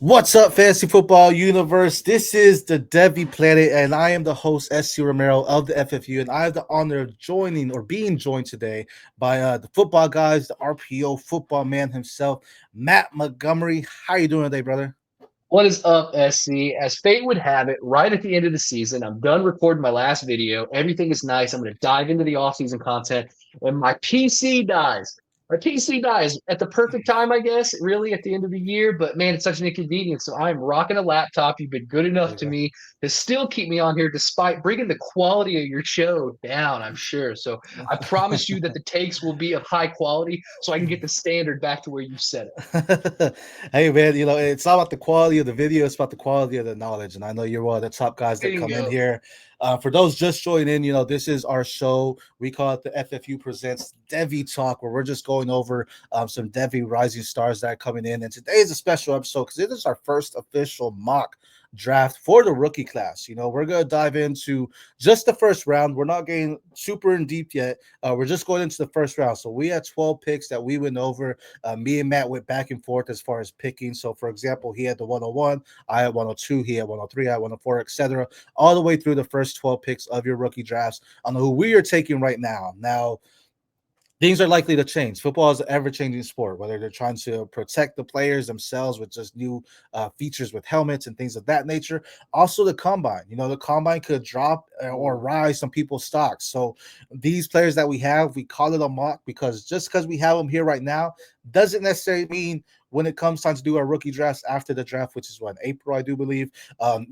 What's up, Fantasy Football Universe? This is the Devy Planet, and I am the host, SC Romero of the FFU, and I have the honor of being joined today by the football guys, the RPO football man himself, Matt Montgomery. How you doing today, brother? What is up, SC? As fate would have it, right at the end of the season, I'm done recording my last video. Everything is nice. I'm going to dive into the off-season content, and my PC dies. My PC dies at the perfect time, I guess, really at the end of the year. But man, it's such an inconvenience. So I'm rocking a laptop. You've been good There enough you to go. me to still keep me on here despite bringing the quality of your show down, I'm sure. So I promise you that the takes will be of high quality so I can get the standard back to where you set it. Hey man, it's not about the quality of the video, it's about the quality of the knowledge. And I know you're one of the top guys that come in Bingo. here. For those just joining in, this is our show. We call it the FFU Presents Devy Talk, where we're just going over some Devy rising stars that are coming in. And today is a special episode because it is our first official mock draft for the rookie class. We're going to dive into just the first round. We're not getting super in deep yet. We're just going into the first round. So we had 12 picks that we went over. Me and Matt went back and forth as far as picking. So, for example, he had the 101, I had 102, he had 103, I had 104, etc. All the way through the first 12 picks of your rookie drafts on who we are taking right now. Now, things are likely to change. Football is an ever-changing sport, whether they're trying to protect the players themselves with just new features with helmets and things of that nature. Also, the combine. The combine could drop or rise some people's stocks. So these players that we have, we call it a mock because just because we have them here right now doesn't necessarily mean when it comes time to do our rookie drafts after the draft, which is what, April, I do believe. I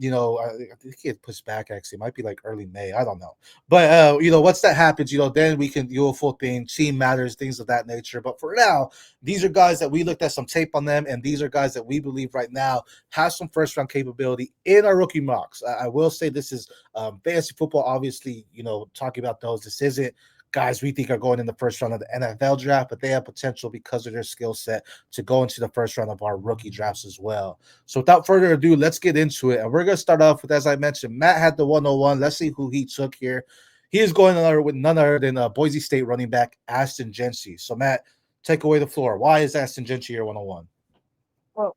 think it pushed back actually. It might be like early May. I don't know. But once that happens, then we can do a full thing, team matters, things of that nature. But for now, these are guys that we looked at some tape on them, and these are guys that we believe right now have some first round capability in our rookie mocks. I will say this is fantasy football, obviously, talking about those. This isn't guys we think are going in the first round of the NFL draft, but they have potential because of their skill set to go into the first round of our rookie drafts as well. So without further ado, let's get into it. And we're going to start off with, as I mentioned, Matt had the 101. Let's see who he took here. He is going with none other than Boise State running back Ashton Gency. So, Matt, take away the floor. Why is Ashton Gency your 101? Well,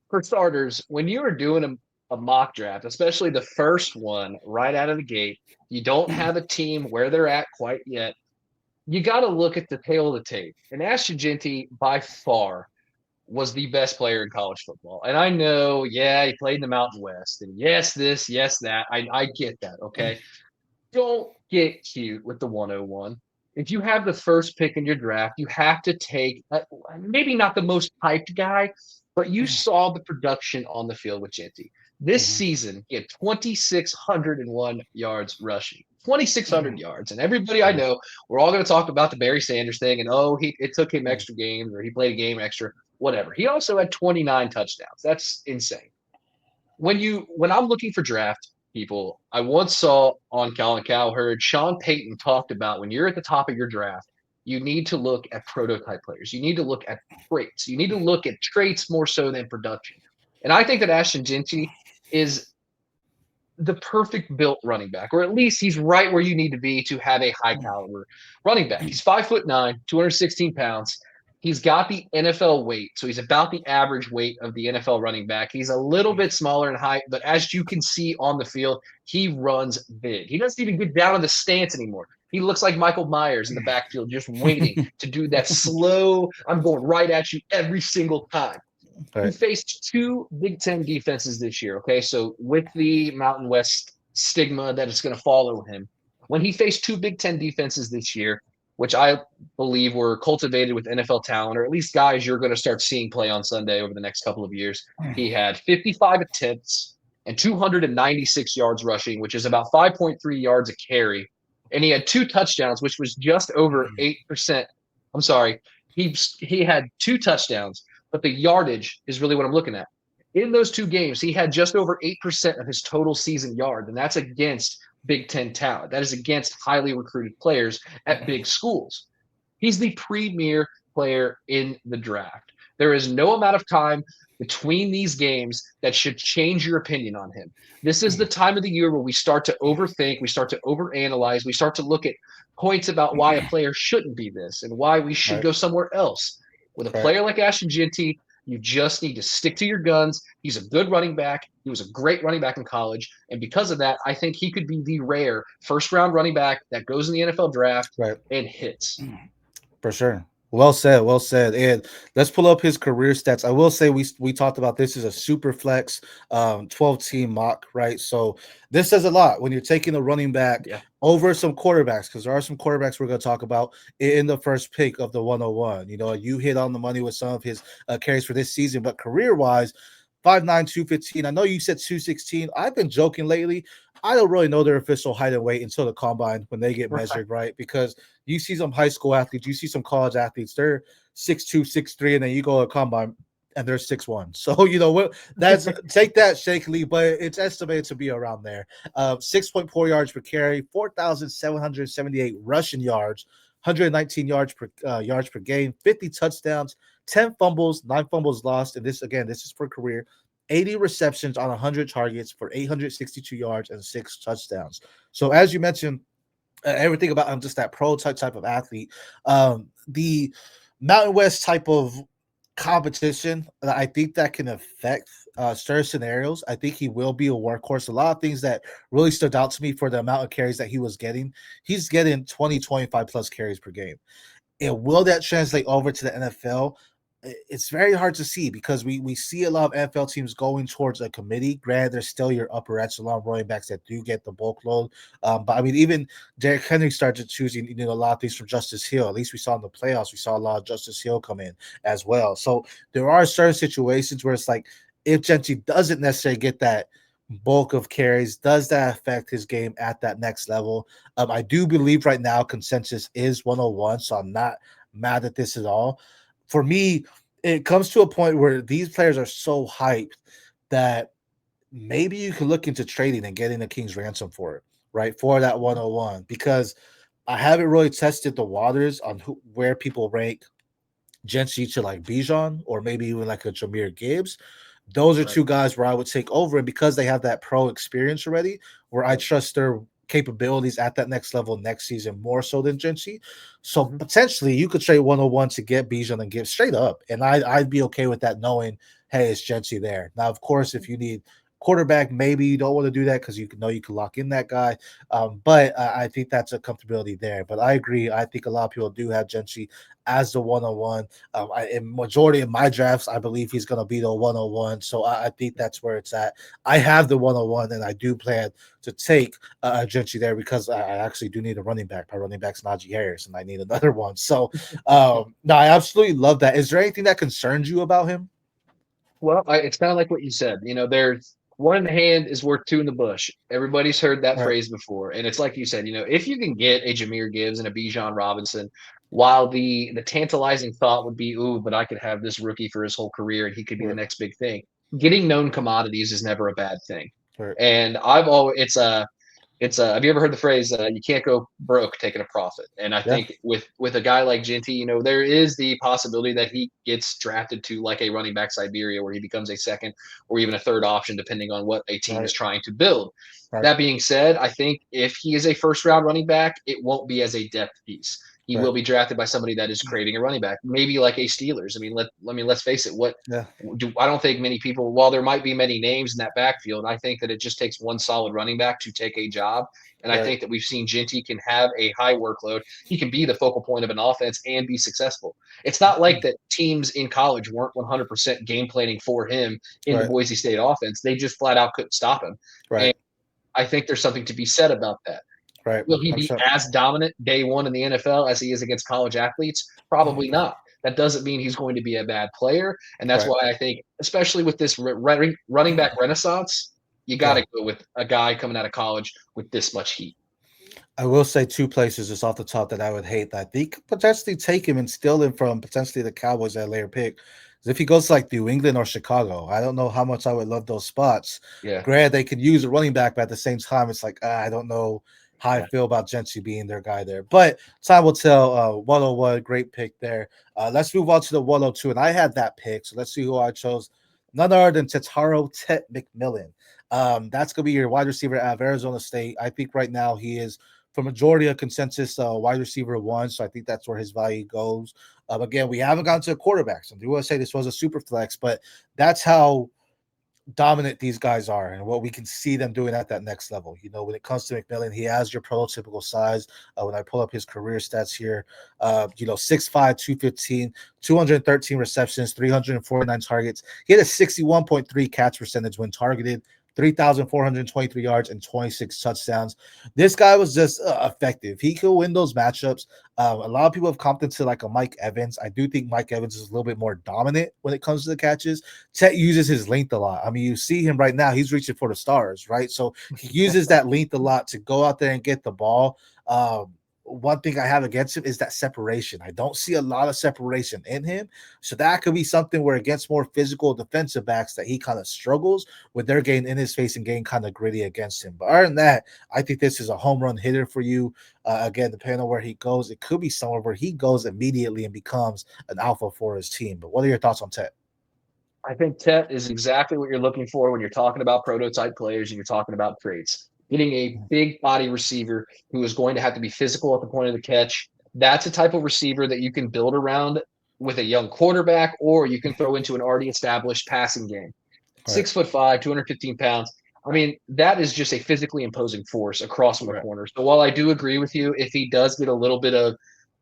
for starters, when you are doing a mock draft, especially the first one right out of the gate, you don't have a team where they're at quite yet. You got to look at the tail of the tape. And Ashton Genty, by far, was the best player in college football. And I know, yeah, he played in the Mountain West. And yes, this, yes, that. I get that. Okay. Don't get cute with the 101. If you have the first pick in your draft, you have to take maybe not the most hyped guy, but you saw the production on the field with Genty. This Mhm. season, he had 2,601 yards rushing. 2,600 Mhm. yards. And everybody I know, we're all going to talk about the Barry Sanders thing and, oh, it took him Mhm. extra games or he played a game extra, whatever. He also had 29 touchdowns. That's insane. When I'm looking for draft people, I once saw on Colin Cowherd, Sean Payton talked about when you're at the top of your draft, you need to look at prototype players. You need to look at traits. You need to look at traits more so than production. And I think that Ashton Genty is the perfect built running back, or at least he's right where you need to be to have a high caliber running back. He's 5'9", 216 pounds. He's got the NFL weight, so he's about the average weight of the NFL running back. He's a little bit smaller in height, but as you can see on the field, he runs big. He doesn't even get down in the stance anymore. He looks like Michael Myers in the backfield, just waiting to do that slow, I'm going right at you every single time. All He right. faced two Big Ten defenses this year. Okay, so with the Mountain West stigma that is going to follow him, when he faced two Big Ten defenses this year, which I believe were cultivated with NFL talent, or at least guys you're going to start seeing play on Sunday over the next couple of years, he had 55 attempts and 296 yards rushing, which is about 5.3 yards a carry. And he had two touchdowns, which was just over 8%. I'm sorry. He had two touchdowns, but the yardage is really what I'm looking at. In those two games, he had just over 8% of his total season yards, and that's against Big Ten talent. That is against highly recruited players at big schools. He's the premier player in the draft. There is no amount of time between these games that should change your opinion on him. This is the time of the year where we start to overthink, we start to overanalyze, we start to look at points about why a player shouldn't be this and why we All should right. go somewhere else. With a All right. player like Ashton Genty, You just need to stick to your guns. He's a good running back. He was a great running back in college. And because of that, I think he could be the rare first round running back that goes in the NFL draft Right. and hits. For sure. Well said. Well said. And let's pull up his career stats. I will say we talked about this is a super flex 12 team mock, right? So this says a lot when you're taking a running back Yeah. over some quarterbacks, because there are some quarterbacks we're going to talk about in the first pick of the 101. You know, you hit on the money with some of his carries for this season, but career wise, 5'9", 215. I know you said 216. I've been joking lately. I don't really know their official height and weight until the combine when they get measured, right? Because you see some high school athletes, you see some college athletes, they're 6'2", 6'3", and then you go to a combine and they're 6'1". So, you know, what that's take that shakily, but it's estimated to be around there. 6.4 yards per carry, 4,778 rushing yards, 119 yards per game, 50 touchdowns, 10 fumbles, 9 fumbles lost. And this, again, this is for career. 80 receptions on 100 targets for 862 yards and 6 touchdowns. So as you mentioned, everything about him, just that prototype type of athlete. The Mountain West type of competition, I think that can affect certain scenarios. I think he will be a workhorse. A lot of things that really stood out to me for the amount of carries that he was getting. He's getting 20, 25 plus carries per game. And will that translate over to the NFL? It's very hard to see because we see a lot of NFL teams going towards a committee. Granted, there's still your upper echelon running backs that do get the bulk load. But I mean, even Derrick Henry started choosing, a lot of things from Justice Hill. At least we saw in the playoffs, we saw a lot of Justice Hill come in as well. So there are certain situations where it's like, if Gentry doesn't necessarily get that bulk of carries, does that affect his game at that next level? I do believe right now consensus is 101, so I'm not mad at this at all. For me, it comes to a point where these players are so hyped that maybe you could look into trading and getting a king's ransom for it, right? For that 101, because I haven't really tested the waters on where people rank Gentry to like Bijan or maybe even like a Jameer Gibbs. Those are Right. two guys where I would take over, and because they have that pro experience already, where I trust their capabilities at that next level next season more so than Gentry. So potentially you could trade 101 to get Bijan and give straight up, and I'd be okay with that, knowing hey, it's Gentry there. Now, of course, if you need quarterback, maybe you don't want to do that because you know you can lock in that guy. But I think that's a comfortability there. But I agree. I think a lot of people do have Gentry as the 101. In majority of my drafts, I believe he's going to be the 101. So I think that's where it's at. I have the 101, and I do plan to take Gentry there because I actually do need a running back. My running back's Najee Harris, and I need another one. So no, I absolutely love that. Is there anything that concerns you about him? Well, it's kind of like what you said. There's one in the hand is worth two in the bush. Everybody's heard that Right, phrase before, and it's like you said. If you can get a Jameer Gibbs and a Bijan Robinson, while the tantalizing thought would be, ooh, but I could have this rookie for his whole career and he could be the right, next big thing. Getting known commodities is never a bad thing, right, and I've always it's have you ever heard the phrase you can't go broke taking a profit? And I yeah, think with a guy like Genty, there is the possibility that he gets drafted to like a running back Siberia where he becomes a second or even a third option depending on what a team is right, trying to build. right, That being said, I think if he is a first round running back, it won't be as a depth piece. He right, will be drafted by somebody that is creating a running back, maybe like a Steelers. Let's face it. yeah, I don't think many people, while there might be many names in that backfield, I think that it just takes one solid running back to take a job. And I right, think that we've seen Ginty can have a high workload. He can be the focal point of an offense and be successful. It's not like that teams in college weren't 100% game planning for him in the right, Boise State offense. They just flat out couldn't stop him. right, And I think there's something to be said about that. right. Will he I'm be sure. as dominant day one in the NFL as he is against college athletes? Probably not. That doesn't mean he's going to be a bad player. And that's Right. why I think, especially with this running back renaissance, you got Yeah. to go with a guy coming out of college with this much heat. I will say two places just off the top that I would hate that they could potentially take him and steal him from potentially the Cowboys at a later pick. If he goes to like New England or Chicago, I don't know how much I would love those spots. Yeah. Granted, they can use a running back, but at the same time, it's like I don't know how I Yeah. feel about Gentry being their guy there. But time will tell. 101, great pick there. Let's move on to the 102, and I had that pick, so let's see who I chose. None other than Tetaro Tet McMillan. That's gonna be your wide receiver out of Arizona State. I think right now he is for majority of consensus wide receiver one. So I think that's where his value goes. Again, we haven't gotten to the quarterbacks. I do want to say this was a super flex, but that's how dominant these guys are and what we can see them doing at that next level. When it comes to McMillan, he has your prototypical size. When I pull up his career stats here, 6'5", 215, 213 receptions, 349 targets. He had a 61.3 catch percentage when targeted, 3,423 yards and 26 touchdowns. This guy was just effective. He could win those matchups. A lot of people have comped into like a Mike Evans. I do think Mike Evans is a little bit more dominant when it comes to the catches. Chet uses his length a lot. I mean, you see him right now. He's reaching for the stars, right? So he uses that length a lot to go out there and get the ball. One thing I have against him is that separation. I don't see a lot of separation in him. So that could be something where against more physical defensive backs that he kind of struggles with their game in his face and getting kind of gritty against him. But other than that, I think this is a home run hitter for you. Again, depending on where he goes, it could be somewhere where he goes immediately and becomes an alpha for his team. But what are your thoughts on Ted? I think Tet is exactly what you're looking for when you're talking about prototype players and you're talking about traits. Getting a big body receiver who is going to have to be physical at the point of the catch. That's a type of receiver that you can build around with a young quarterback, or you can throw into an already established passing game. Right. 6'5", 215 pounds. I mean, that is just a physically imposing force across from the Right. corner. So while I do agree with you, if he does get a little bit of,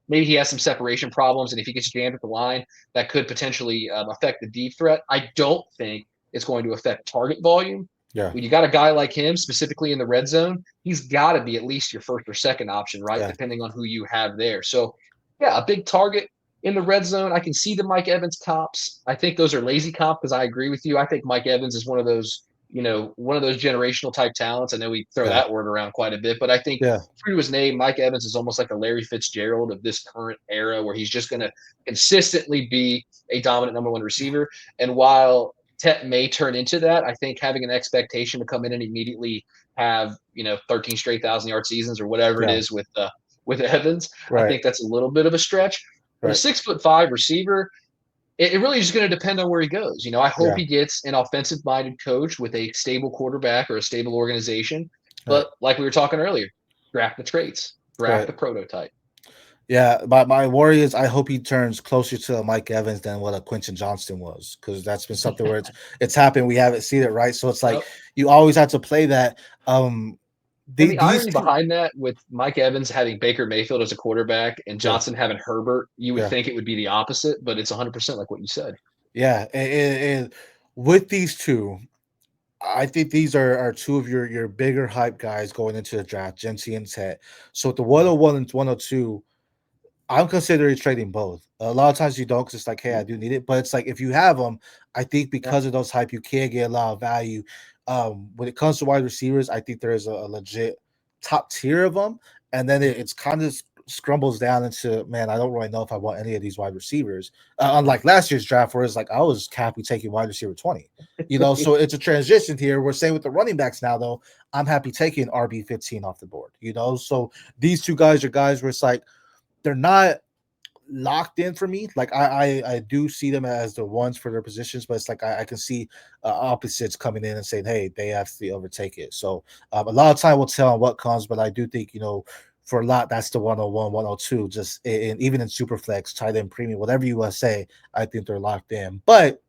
maybe he has some separation problems, and if he gets jammed at the line, that could potentially affect the deep threat. I don't think it's going to affect target volume. Yeah. When you got a guy like him, specifically in the red zone, he's got to be at least your first or second option, right? Yeah. Depending on who you have there. So, yeah, a big target in the red zone. I can see the Mike Evans comps. I think those are lazy comp because I agree with you. I think Mike Evans is one of those, one of those generational type talents. I know we throw that word around quite a bit, but I think Yeah. true to his name, Mike Evans is almost like a Larry Fitzgerald of this current era where he's just going to consistently be a dominant number one receiver. And while Tet may turn into that, I think having an expectation to come in and immediately have, 13 straight 1,000-yard seasons or whatever it Yeah. is with Evans, I Right. think that's a little bit of a stretch. But a Right. 6'5" receiver, it really is going to depend on where he goes. I hope Yeah. he gets an offensive-minded coach with a stable quarterback or a stable organization. Right. But like we were talking earlier, draft the traits, draft Right. the prototype. Yeah, my worry is I hope he turns closer to Mike Evans than what a Quentin Johnston was, because that's been something where it's happened. We haven't seen it, right? So it's like Yep. you always have to play that. And the These irony two, behind that, with Mike Evans having Baker Mayfield as a quarterback and yeah, Johnson having Herbert, you would yeah, think it would be the opposite, but it's 100% like what you said. yeah, and with these two, I think these are two of your bigger hype guys going into the draft, Genty and Tet. So with the 101 and 102. I'm considering trading both. A lot of times you don't because it's like, hey, I do need it. But it's like if you have them, I think Yeah. because of those hype, you can get a lot of value. When it comes to wide receivers, I think there is a legit top tier of them. And then it's kind of scrumbles down into, man, I don't really know if I want any of these wide receivers. Unlike last year's draft, where it's like I was happy taking wide receiver 20. So it's a transition here. We're saying with the running backs now, though, I'm happy taking RB 15 off the board. So these two guys are guys where it's like, they're not locked in for me. Like I do see them as the ones for their positions, but it's like I can see opposites coming in and saying, hey, they have to overtake it. So a lot of time will tell on what comes, but I do think for a lot that's the 101, 102. Just even in Superflex, tight end premium, whatever you want to say, I think they're locked in. But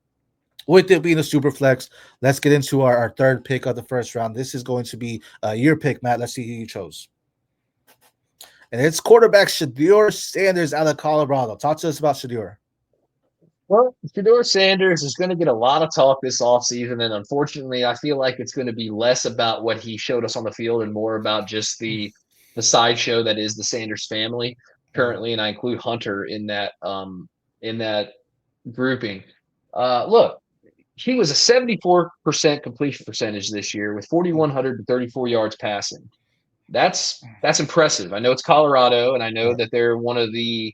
with it being a super flex, let's get into our third pick of the first round. This is going to be your pick, Matt. Let's see who you chose. And it's quarterback Shedeur Sanders out of Colorado. Talk to us about Shedeur. Well, Fedor Sanders is going to get a lot of talk this offseason, and unfortunately, I feel like it's going to be less about what he showed us on the field and more about just the sideshow that is the Sanders family currently, and I include Hunter in that grouping. Look, he was a 74% completion percentage this year with 4,134 yards passing. That's impressive. I know it's Colorado, and I know that they're one of the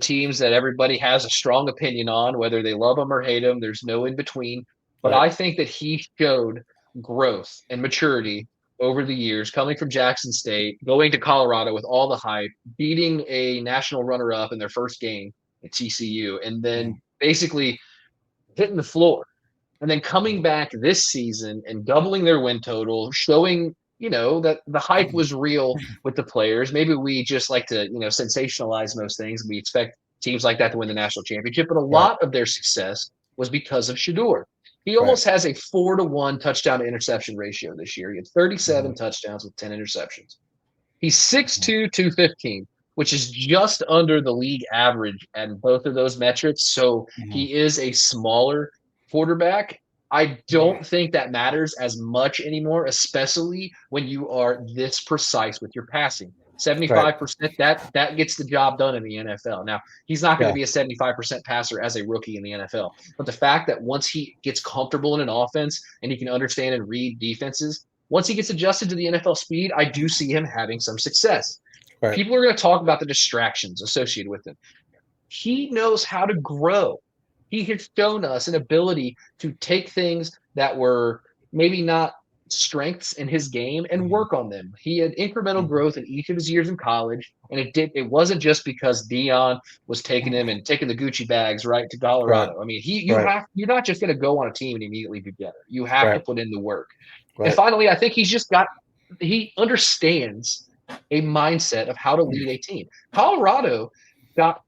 teams that everybody has a strong opinion on, whether they love him or hate him. There's no in between. But Right. I think that he showed growth and maturity over the years, coming from Jackson State, going to Colorado with all the hype, beating a national runner-up in their first game at TCU, and then basically hitting the floor, and then coming back this season and doubling their win total, showing that the hype was real with the players. Maybe we just like to sensationalize most things. We expect teams like that to win the national championship, but a Right. lot of their success was because of Shador. He Right. almost has a 4-to-1 touchdown to interception ratio this year. He had 37 Mhm. touchdowns with 10 interceptions. He's 6'2", 215, which is just under the league average at both of those metrics. So Mhm. he is a smaller quarterback. I don't think that matters as much anymore, especially when you are this precise with your passing. Right. 75%, that gets the job done in the NFL. Now, he's not going Yeah. to be a 75% passer as a rookie in the NFL. But the fact that once he gets comfortable in an offense and he can understand and read defenses, once he gets adjusted to the NFL speed, I do see him having some success. Right. People are going to talk about the distractions associated with him. He knows how to grow. He has shown us an ability to take things that were maybe not strengths in his game and Mhm. work on them. He had incremental Mhm. growth in each of his years in college, and it wasn't just because Dion was taking him and taking the Gucci bags right to Right. Colorado. I mean, Right. you're not just going to go on a team and immediately be better. You have to Right. put in the work. And Right. finally, I think he understands a mindset of how to lead a team. Colorado got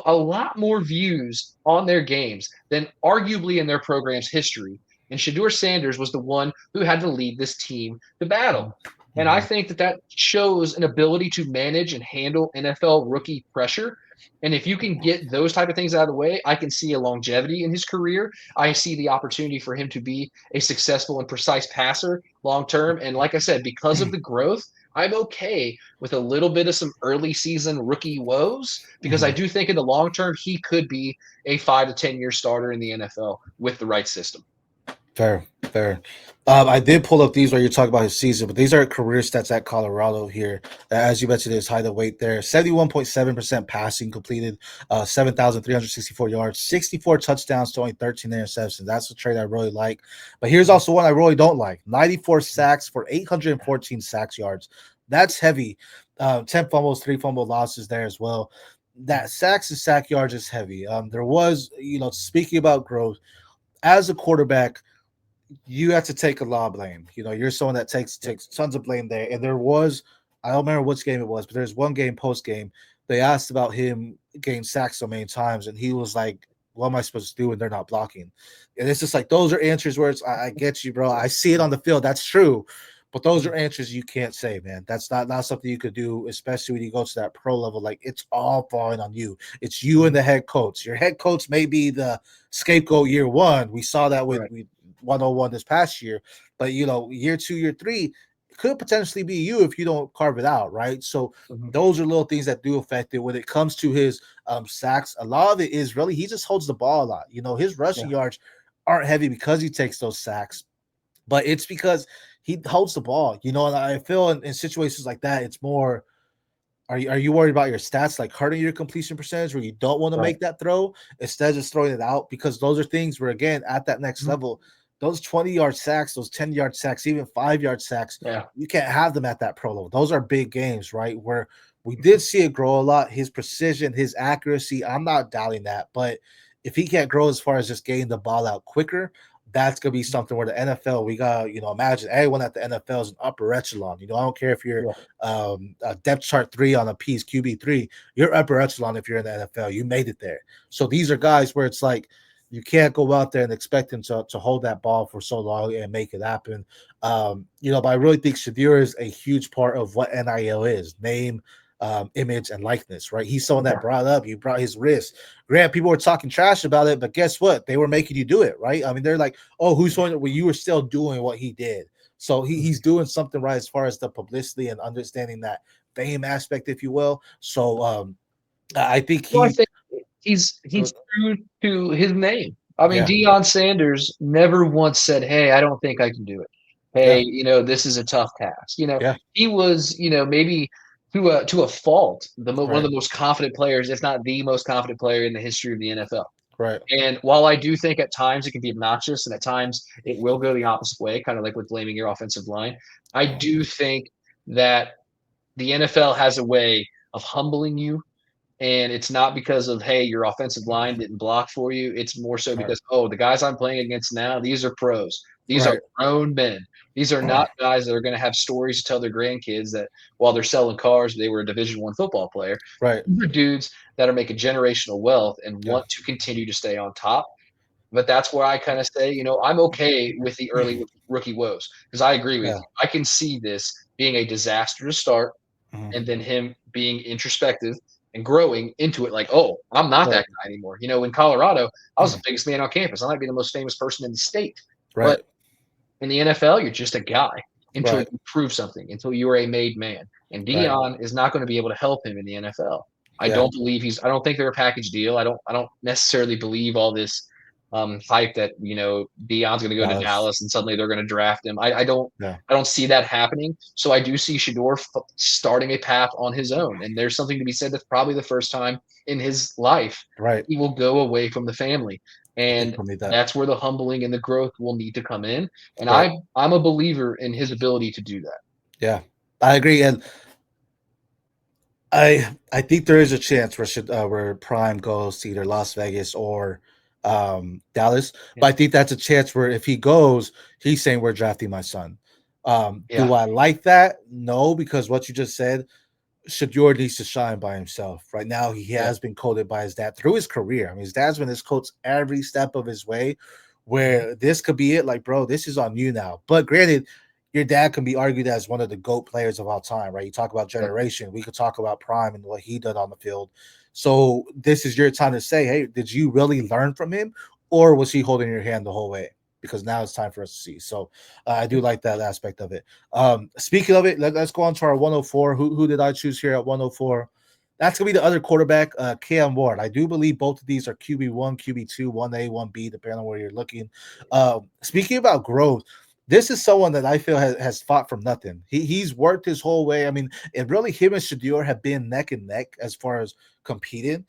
a lot more views on their games than arguably in their program's history. And Shador Sanders was the one who had to lead this team to battle. And I Mhm. think that shows an ability to manage and handle NFL rookie pressure. And if you can get those type of things out of the way, I can see a longevity in his career. I see the opportunity for him to be a successful and precise passer long term. And like I said, because of the growth, I'm okay with a little bit of some early season rookie woes because I Mhm. do think in the long term he could be a 5 to 10 year starter in the NFL with the right system. Fair, fair. I did pull up these where you're talking about his season, but these are career stats at Colorado here. As you mentioned, his height and weight there. 71.7% passing completed, 7,364 yards, 64 touchdowns to only 13 interceptions. That's a trait I really like. But here's also one I really don't like: 94 sacks for 814 sacks yards. That's heavy. 10 fumbles, 3 fumble losses there as well. That sacks and sack yards is heavy. There was, speaking about growth as a quarterback, you have to take a lot of blame. You're someone that takes tons of blame there. And there was, I don't remember which game it was, but there's one game post game. They asked about him getting sacked so many times, and he was like, "What am I supposed to do when they're not blocking?" And it's just like those are answers where it's, I get you, bro. I see it on the field. That's true. But those are answers you can't say, man. That's not something you could do, especially when you go to that pro level. Like, it's all falling on you. It's you and the head coach. Your head coach may be the scapegoat year one. We saw that with Right. 101 this past year, but year two, year three could potentially be you if you don't carve it out, right? So Mhm. those are little things that do affect it. When it comes to his sacks, a lot of it is really he just holds the ball a lot. His rushing Yeah. yards aren't heavy because he takes those sacks, but it's because he holds the ball. And I feel in situations like that, it's more. Are you worried about your stats like hurting your completion percentage where you don't want to Right. make that throw instead of just throwing it out? Because those are things where, again, at that next Mhm. level, those 20-yard sacks, those 10-yard sacks, even 5-yard sacks, Yeah. you can't have them at that pro level. Those are big games, right? Where we did see it grow a lot. His precision, his accuracy, I'm not doubting that. But if he can't grow as far as just getting the ball out quicker, that's gonna be something where the NFL, we got, imagine everyone at the NFL is an upper echelon. I don't care if you're Yeah. depth chart 3 on a piece, QB3, you're upper echelon if you're in the NFL. You made it there. So these are guys where it's like you can't go out there and expect them to hold that ball for so long and make it happen. But I really think Shadir is a huge part of what NIL is: name, image, and likeness, right? He's someone that Yeah. brought up, you brought his wrist. Grant, people were talking trash about it, but guess what? They were making you do it, right? I mean, they're like, oh, who's going to, well, you were still doing what he did. So he's doing something right as far as the publicity and understanding that fame aspect, if you will. So I think Well, I he, think he's true to his name. I mean, yeah, Deion Sanders never once said, "Hey, I don't think I can do it. Hey, yeah, this is a tough task." yeah, He was, maybe to a fault, one of right, the most confident players, if not the most confident player in the history of the NFL. right, And while I do think at times it can be obnoxious and at times it will go the opposite way, kind of like with blaming your offensive line, I do think that the NFL has a way of humbling you And it's not because of, hey, your offensive line didn't block for you. It's more so Right. because, oh, the guys I'm playing against now, these are pros. These are Right. grown men. These are not guys that are going to have stories to tell their grandkids that while they're selling cars, they were a Division I football player. Right. These are dudes that are making generational wealth and Yeah. want to continue to stay on top. But that's where I kind of say, I'm okay with the early rookie woes because I agree with Yeah. you. I can see this being a disaster to start Mhm. and then him being introspective and growing into it like, oh, I'm not Right. that guy anymore. In Colorado, I was the biggest man on campus. I might be the most famous person in the state. But Right. in the NFL, you're just a guy until Right. you prove something, until you are a made man. And Right. Dion is not going to be able to help him in the NFL. Yeah. I don't think they're a package deal. I don't necessarily believe all this hype that, Dion's going to go to Dallas. Dallas and suddenly they're going to draft him. Yeah. I don't see that happening. So I do see Shador starting a path on his own. And there's something to be said that's probably the first time in his life Right. he will go away from the family. I think And we'll need that. that's where the humbling and the growth will need to come in. And Right. I'm a believer in his ability to do that. Yeah. I agree. And I think there is a chance where Prime goes to either Las Vegas or Dallas, but Yeah. I think that's a chance where if he goes, he's saying we're drafting my son. Yeah. Do I like that? No, because what you just said, Shador needs to shine by himself. Right now, he Yeah. has been coached by his dad through his career. I mean, his dad's been his coach every step of his way. Mhm. Where this could be it, like, bro, this is on you now. But granted, your dad can be argued as one of the GOAT players of all time, right? You talk about Yeah. generation, we could talk about Prime and what he did on the field. So this is your time to say, hey, did you really learn from him, or was he holding your hand the whole way? Because now it's time for us to see. So I do like that aspect of it. Speaking of it, let's go on to our 104. Who did I choose here at 104? That's gonna be the other quarterback, Cam Ward. I do believe both of these are QB1, QB2, 1A, 1B, depending on where you're looking. Speaking about growth, this is someone that I feel has fought from nothing. He's worked his whole way. I mean, and really, him and Shador have been neck and neck as far as competing.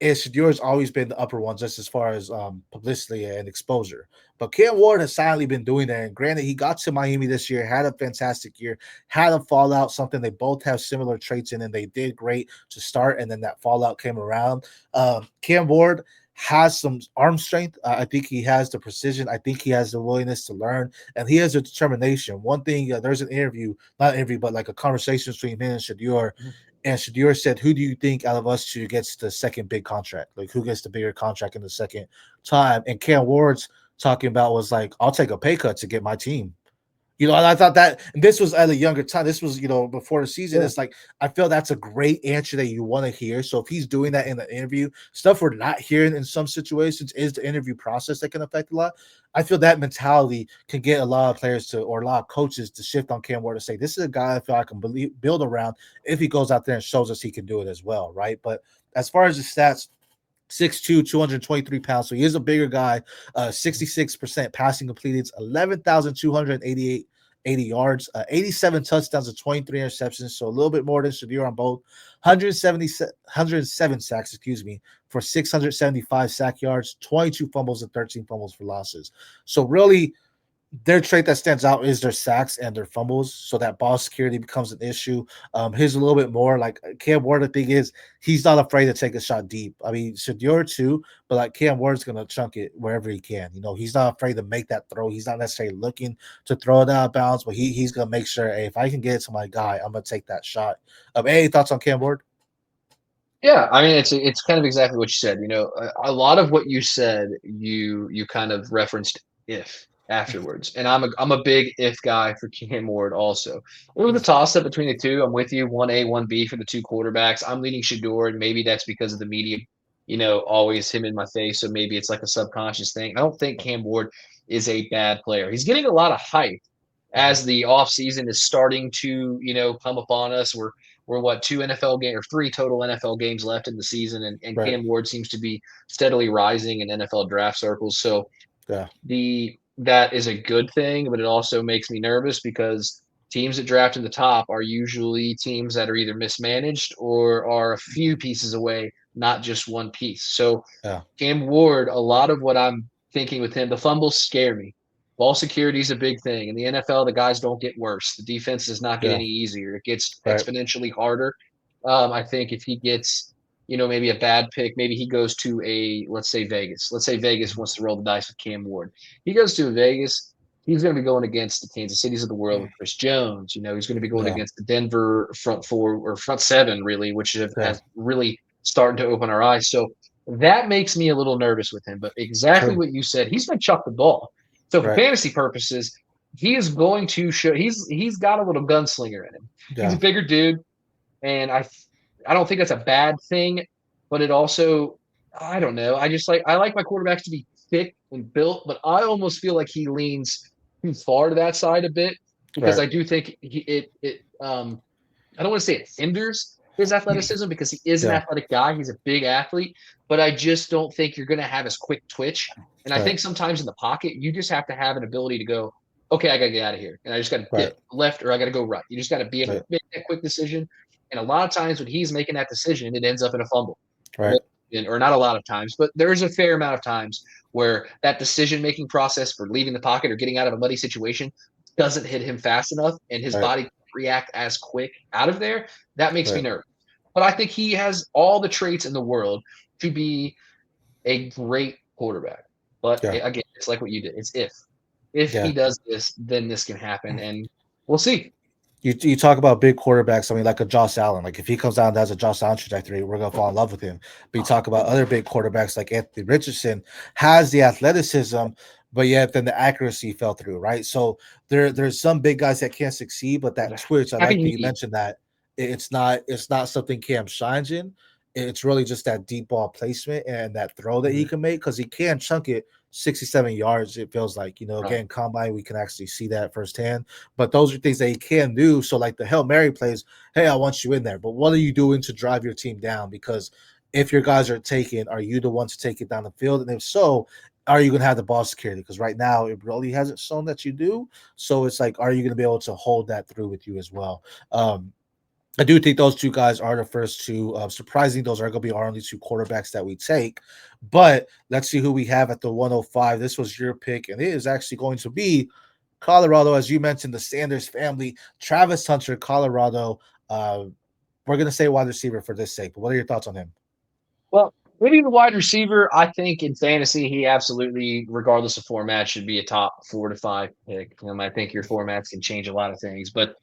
And Shador's always been the upper one, just as far as publicity and exposure. But Cam Ward has silently been doing that. And granted, he got to Miami this year, had a fantastic year, had a fallout, something they both have similar traits in, and they did great to start. And then that fallout came around. Cam Ward has some arm strength. I think he has the precision. I think he has the willingness to learn, and he has a determination. One thing, there's an interview, not an interview, but like a conversation between him and Shador. Mhm. And Shador said, "Who do you think out of us two gets the second big contract? Like, who gets the bigger contract in the second time?" And Cam Ward's talking about was like, "I'll take a pay cut to get my team." And I thought that, and this was at a younger time. This was, before the season. Yeah. It's like, I feel that's a great answer that you want to hear. So if he's doing that in the interview, stuff we're not hearing in some situations is the interview process that can affect a lot. I feel that mentality can get a lot of players or a lot of coaches to shift on Cam Ward to say, this is a guy I feel I can build around if he goes out there and shows us he can do it as well, right? But as far as the stats, 6'2", 223 pounds. So he is a bigger guy. 66% passing completed, 11,288 yards, 87 touchdowns, and 23 interceptions. So a little bit more than Shador on both. 107 sacks, for 675 sack yards, 22 fumbles, and 13 fumbles for losses. So really, their trait that stands out is their sacks and their fumbles, so that ball security becomes an issue. His a little bit more like Cam Ward. The thing is, he's not afraid to take a shot deep. I mean, Shador too, but like Cam Ward's gonna chunk it wherever he can. He's not afraid to make that throw. He's not necessarily looking to throw it out of bounds, but he's gonna make sure, hey, if I can get it to my guy, I'm gonna take that shot. Any thoughts on Cam Ward? Yeah, I mean, it's kind of exactly what you said. A lot of what you said, you kind of referenced if afterwards, and I'm a big if guy for Cam Ward also. It was a toss up between the two. I'm with you, 1A, 1B for the two quarterbacks. I'm leaning Shador, and maybe that's because of the media, always him in my face. So maybe it's like a subconscious thing. I don't think Cam Ward is a bad player. He's getting a lot of hype as the off season is starting to, come upon us. We're what, two NFL game or three total NFL games left in the season, and Right. Cam Ward seems to be steadily rising in NFL draft circles. So Yeah. that is a good thing, but it also makes me nervous because teams that draft in the top are usually teams that are either mismanaged or are a few pieces away, not just one piece. So Yeah. Cam Ward, a lot of what I'm thinking with him, the fumbles scare me. Ball security is a big thing. In the NFL, the guys don't get worse. The defense does not get Yeah. any easier. It gets Right. exponentially harder. I think if he gets maybe a bad pick. Maybe he goes to let's say Vegas. Let's say Vegas Mhm. wants to roll the dice with Cam Ward. He goes to Vegas. He's going to be going against the Kansas Cities of the world with Chris Jones. He's going to be going Yeah, against the Denver front four or front seven, really, which yeah, has really started to open our eyes. So that makes me a little nervous with him. But exactly true. what you said, he's going to chuck the ball. So for Right. fantasy purposes, he is going to show he's got a little gunslinger in him. He's a Yeah, bigger dude, and I don't think that's a bad thing, but it also I don't know. I like my quarterbacks to be thick and built, but I almost feel like he leans too far to that side a bit because right, I do think it I don't want to say it hinders his athleticism because he is an yeah, athletic guy. He's a big athlete, but I just don't think you're going to have his quick twitch. And I right, think sometimes in the pocket, you just have to have an ability to go, okay, I got to get out of here. And I just got to right, dip left or I got to go right. You just got to be able to right, make that quick decision. And a lot of times when he's making that decision, it ends up in a fumble. right, Or not a lot of times, but there is a fair amount of times where that decision making process for leaving the pocket or getting out of a muddy situation doesn't hit him fast enough and his right, body can't react as quick out of there. That makes me right. nervous. But I think he has all the traits in the world to be a great quarterback. But Yeah, again, it's like what you did. It's if he yeah. does this, then this can happen, and we'll see. You talk about big quarterbacks. I mean, like a Josh Allen. Like if he comes down and has a Josh Allen trajectory, we're gonna fall in love with him. But you talk about other big quarterbacks like Anthony Richardson has the athleticism, but yet then the accuracy fell through, right? So there's some big guys that can't succeed, but that twitch. I like that Having you me, mentioned that it's not something Cam shines in. It's really just that deep ball placement and that throw that he Mhm. can make because he can chunk it 67 yards. It feels like Right. again, combine we can actually see that firsthand. But those are things that he can do. So, like the Hail Mary plays, hey, I want you in there. But what are you doing to drive your team down? Because if your guys are taken, are you the one to take it down the field? And if so, are you going to have the ball security? Because right now, it really hasn't shown that you do. So it's like, are you going to be able to hold that through with you as well? I do think those two guys are the first two. Surprisingly, those are going to be our only two quarterbacks that we take. But let's see who we have at the 105. This was your pick, and it is actually going to be Colorado, as you mentioned, the Sanders family. Travis Hunter, Colorado. We're going to say wide receiver for this sake. But what are your thoughts on him? Well, maybe the wide receiver, I think in fantasy, he absolutely, regardless of format, should be a top 4 to 5 pick. I think your formats can change a lot of things, but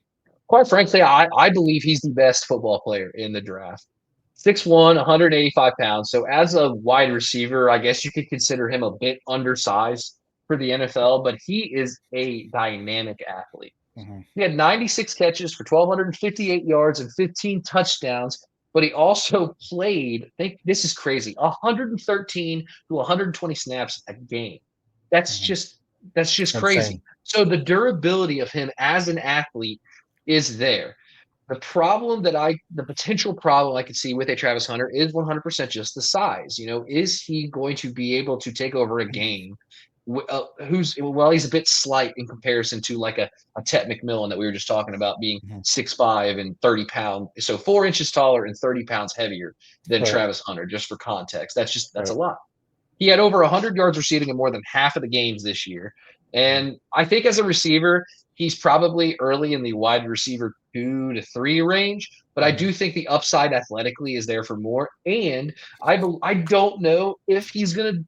quite frankly, I believe he's the best football player in the draft. 6'1", 185 pounds. So as a wide receiver, I guess you could consider him a bit undersized for the NFL, but he is a dynamic athlete. Mhm. He had 96 catches for 1,258 yards and 15 touchdowns, but he also played, think this is crazy, 113 to 120 snaps a game. That's Mhm. just that's just crazy. Insane. So the durability of him as an athlete is there. The potential problem I could see with a Travis Hunter is 100% just the size. Is he going to be able to take over a game? He's a bit slight in comparison to like a Tet McMillan that we were just talking about being Mhm. 6'5" and 30 pounds, so 4 inches taller and 30 pounds heavier than Right. Travis Hunter, just for context. That's a Right. lot. He had over 100 yards receiving in more than half of the games this year. Mhm. And I think as a receiver, he's probably early in the wide receiver 2 to 3 range. But I Mhm. do think the upside athletically is there for more. And I don't know if he's going to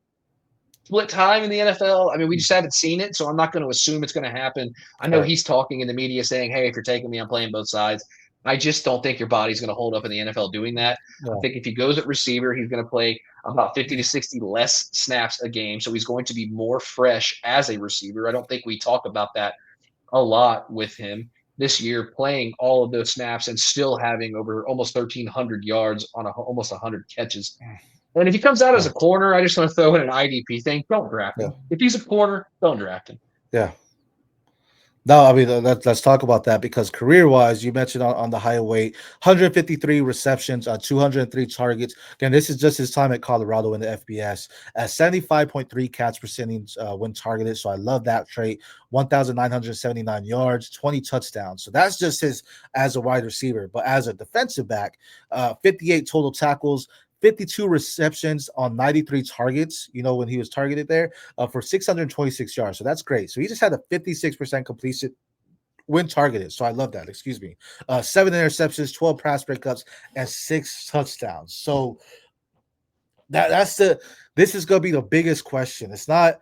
split time in the NFL. I mean, we just haven't seen it, so I'm not going to assume it's going to happen. I know Right. he's talking in the media saying, "Hey, if you're taking me, I'm playing both sides." I just don't think your body's going to hold up in the NFL doing that. I Yeah. think if he goes at receiver, he's going to play about 50 to 60 less snaps a game, so he's going to be more fresh as a receiver. I don't think we talk about that a lot with him this year, playing all of those snaps and still having over almost 1,300 yards on almost 100 catches. And if he comes out as Yeah. a corner, I just want to throw in an IDP thing. Don't draft Yeah. him. If he's a corner, don't draft him. Yeah. No, I mean let's talk about that because career-wise, you mentioned on the high weight, 153 receptions, 203 targets. Again, this is just his time at Colorado in the FBS at 75.3 catch percentage when targeted. So I love that trait. 1,979 yards, 20 touchdowns. So that's just his as a wide receiver. But as a defensive back, 58 total tackles, 52 receptions on 93 targets, when he was targeted there for 626 yards. So that's great. So he just had a 56% completion when targeted. So I love that. Excuse me. 7 interceptions, 12 pass breakups, and 6 touchdowns. So that's the this is gonna be the biggest question. It's not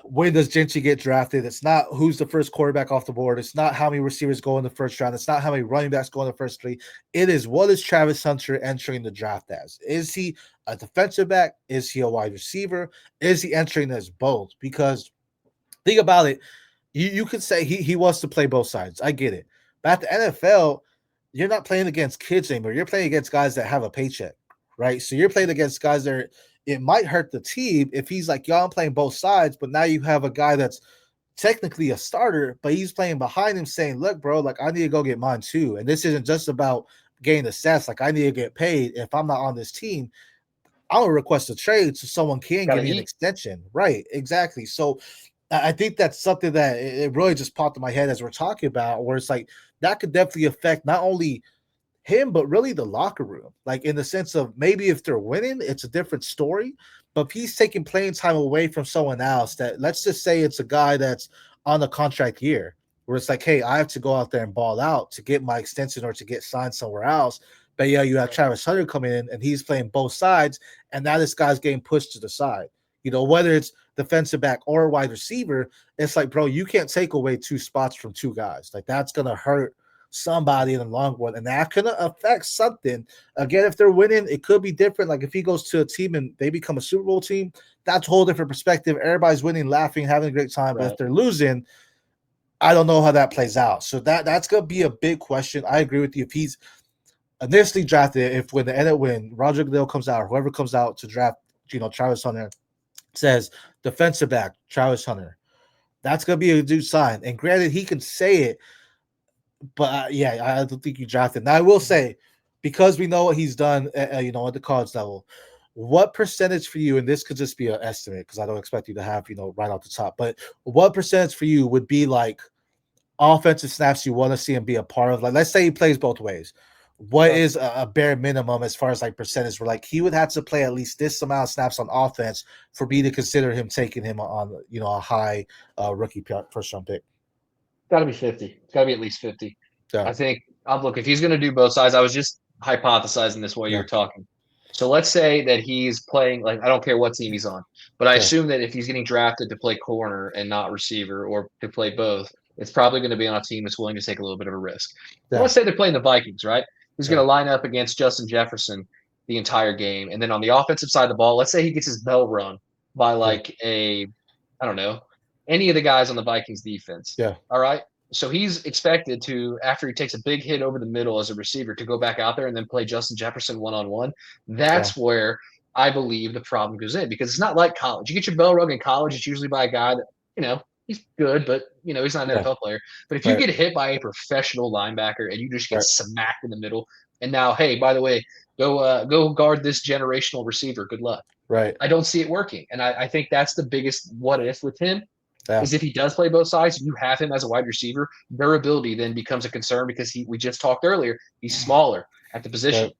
when does Gentry get drafted? It's not who's the first quarterback off the board. It's not how many receivers go in the first round. It's not how many running backs go in the first 3. It is what is Travis Hunter entering the draft as? Is he a defensive back? Is he a wide receiver? Is he entering as both? Because think about it. You could say he wants to play both sides. I get it. But at the NFL, you're not playing against kids anymore. You're playing against guys that have a paycheck, right? So you're playing against guys that are, it might hurt the team if he's like, y'all, I'm playing both sides, but now you have a guy that's technically a starter, but he's playing behind him saying, look, bro, like I need to go get mine too. And this isn't just about getting the stats. Like I need to get paid. If I'm not on this team, I'm gonna request a trade so someone can give me an extension. Right, exactly. So I think that's something that it really just popped in my head as we're talking about, where it's like that could definitely affect not only him, but really the locker room. Like in the sense of maybe if they're winning, it's a different story. But if he's taking playing time away from someone else, that let's just say it's a guy that's on a contract year, where it's like, hey, I have to go out there and ball out to get my extension or to get signed somewhere else. But yeah, you have Travis Hunter coming in and he's playing both sides, and now this guy's getting pushed to the side. You know, whether it's defensive back or wide receiver, it's like, bro, you can't take away 2 spots from 2 guys. Like that's gonna hurt somebody in the long run, and that could affect something. Again, if they're winning, it could be different. Like if he goes to a team and they become a Super Bowl team, that's a whole different perspective. Everybody's winning, laughing, having a great time. Right. But if they're losing, I don't know how that plays out. So that's gonna be a big question. I agree with you. If he's initially drafted, if when Roger Goodell comes out, or whoever comes out to draft, Travis Hunter, says defensive back Travis Hunter, that's gonna be a good sign. And granted, he can say it, but yeah, I don't think you drafted. Now I will say, because we know what he's done, at the college level, what percentage for you, and this could just be an estimate because I don't expect you to have right off the top, but what percentage for you would be like offensive snaps you want to see him be a part of? Like, let's say he plays both ways. What is a bare minimum as far as like percentage where like he would have to play at least this amount of snaps on offense for me to consider him taking him on a high rookie first round pick? Got to be 50. It's got to be at least 50. Yeah. I think look, if he's going to do both sides, I was just hypothesizing this while you were talking. So let's say that he's playing, like, I don't care what team he's on, but I assume that if he's getting drafted to play corner and not receiver, or to play both, it's probably going to be on a team that's willing to take a little bit of a risk. So let's say they're playing the Vikings, right? He's going to line up against Justin Jefferson the entire game. And then on the offensive side of the ball, let's say he gets his bell rung by like I don't know, any of the guys on the Vikings defense. Yeah. All right. So he's expected to, after he takes a big hit over the middle as a receiver, to go back out there and then play Justin Jefferson one-on-one. That's where I believe the problem goes in, because it's not like college. You get your bell rung in college, it's usually by a guy that, he's good, but he's not an NFL player. But if you get hit by a professional linebacker and you just get smacked in the middle, and now, hey, by the way, go guard this generational receiver. Good luck. Right. I don't see it working. And I think that's the biggest what if with him. Is if he does play both sides, you have him as a wide receiver, durability then becomes a concern, because we just talked earlier, he's smaller at the position.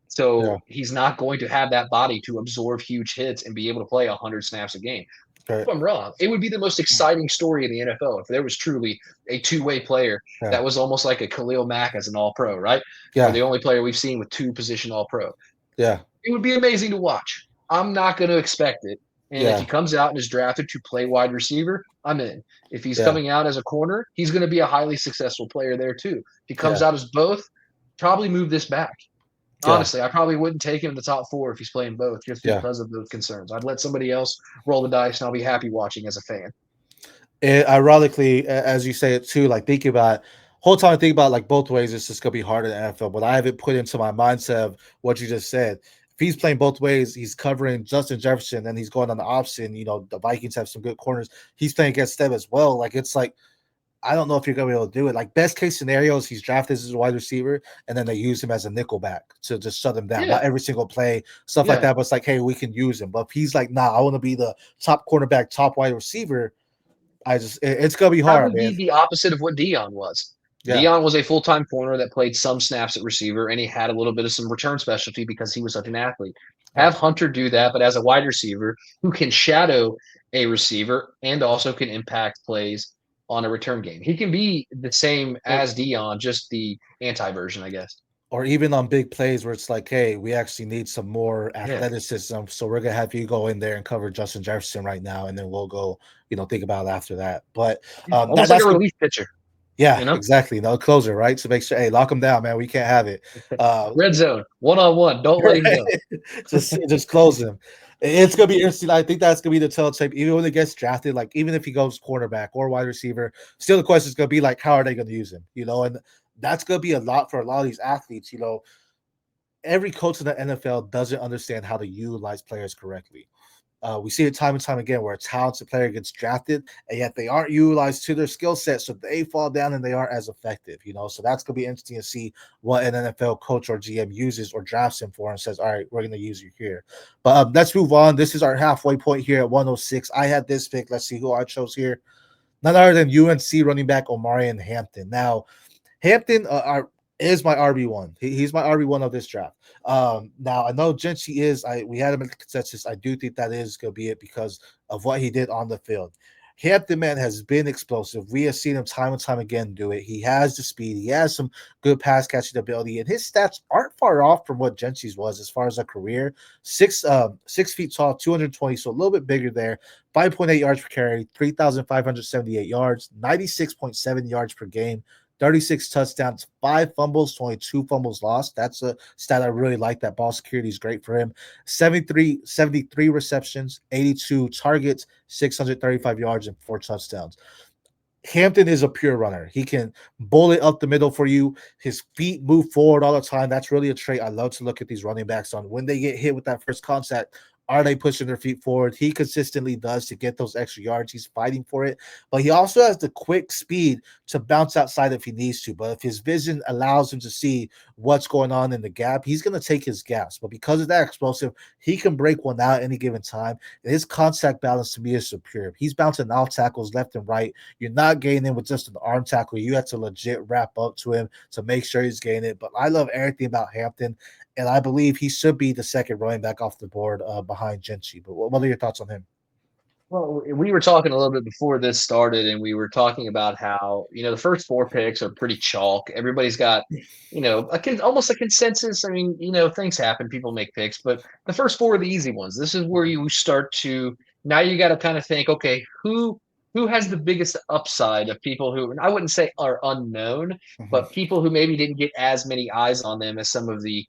So he's not going to have that body to absorb huge hits and be able to play 100 snaps a game. If I'm wrong, it would be the most exciting story in the NFL if there was truly a two-way player that was almost like a Khalil Mack as an all-pro, right? Or the only player we've seen with 2-position all-pro. Yeah. It would be amazing to watch. I'm not going to expect it. And if he comes out and is drafted to play wide receiver, I'm in. If he's coming out as a corner, he's going to be a highly successful player there too. If he comes out as both, probably move this back. Honestly, I probably wouldn't take him in the top 4 if he's playing both, just because of those concerns. I'd let somebody else roll the dice, and I'll be happy watching as a fan. And ironically, as you say it too, like thinking about whole time I think about like both ways, it's just gonna be harder in the NFL. But I haven't put into my mindset of what you just said. If he's playing both ways, he's covering Justin Jefferson, and he's going on the option. The Vikings have some good corners. He's playing against them as well. Like it's like, I don't know if you're gonna be able to do it. Like best case scenarios, he's drafted as a wide receiver, and then they use him as a nickel back to just shut him down. Not every single play, stuff like that. But it's like, hey, we can use him. But if he's like, nah, I want to be the top cornerback, top wide receiver, it's gonna be hard. That would be the opposite of what Dion was. Dion was a full-time corner that played some snaps at receiver, and he had a little bit of some return specialty because he was such an athlete. Have Hunter do that, but as a wide receiver who can shadow a receiver and also can impact plays on a return game. He can be the same as Dion, just the anti version, I guess. Or even on big plays where it's like, hey, we actually need some more athleticism, so we're gonna have you go in there and cover Justin Jefferson right now, and then we'll go, think about it after that. But Almost like that's a relief pitcher. yeah, exactly. No closer, right? To make sure, hey, lock him down, man. We can't have it. Red zone, 1-on-1. Don't let him go. just close him. It's gonna be interesting. I think that's gonna be the telltale. Even when it gets drafted, like even if he goes cornerback or wide receiver, still the question is gonna be like, how are they gonna use him? And that's gonna be a lot for a lot of these athletes. Every coach in the NFL doesn't understand how to utilize players correctly. We see it time and time again where a talented player gets drafted and yet they aren't utilized to their skill set, so they fall down and they aren't as effective. So that's gonna be interesting to see what an NFL coach or GM uses or drafts him for and says, all right, we're gonna use you here. But let's move on. This is our halfway point here at 106. I had this pick. Let's see who I chose here. None other than UNC running back Omarion Hampton. Now, Hampton is my RB1. He's my RB1 of this draft. Now I know Genchi we had him in the consensus. I do think that is going to be it because of what he did on the field. Hampton, man, has been explosive. We have seen him time and time again do it. He has the speed. He has some good pass catching ability, and his stats aren't far off from what Genchi's was as far as a career. 6 feet tall, 220, so a little bit bigger there. 5.8 yards per carry, 3,578 yards, 96.7 yards per game. 36 touchdowns, 5 fumbles, 22 fumbles lost. That's a stat I really like. That ball security is great for him. 73 receptions, 82 targets, 635 yards, and 4 touchdowns. Hampton is a pure runner. He can bullet up the middle for you. His feet move forward all the time. That's really a trait I love to look at these running backs on. When they get hit with that first contact, are they pushing their feet forward? He consistently does to get those extra yards. He's fighting for it. But he also has the quick speed to bounce outside if he needs to. But if his vision allows him to see what's going on in the gap, he's going to take his gaps. But because of that explosive, he can break one out at any given time. And his contact balance to me is superb. He's bouncing out tackles left and right. You're not getting in with just an arm tackle. You have to legit wrap up to him to make sure he's getting it. But I love everything about Hampton. And I believe he should be the second running back off the board behind Genchi. But what are your thoughts on him? Well, we were talking a little bit before this started, and we were talking about how, the first 4 picks are pretty chalk. Everybody's got, almost a consensus. I mean, things happen. People make picks, but the first 4 are the easy ones. This is where you start to, now you got to kind of think, okay, who has the biggest upside of people who, and I wouldn't say are unknown, but people who maybe didn't get as many eyes on them as some of the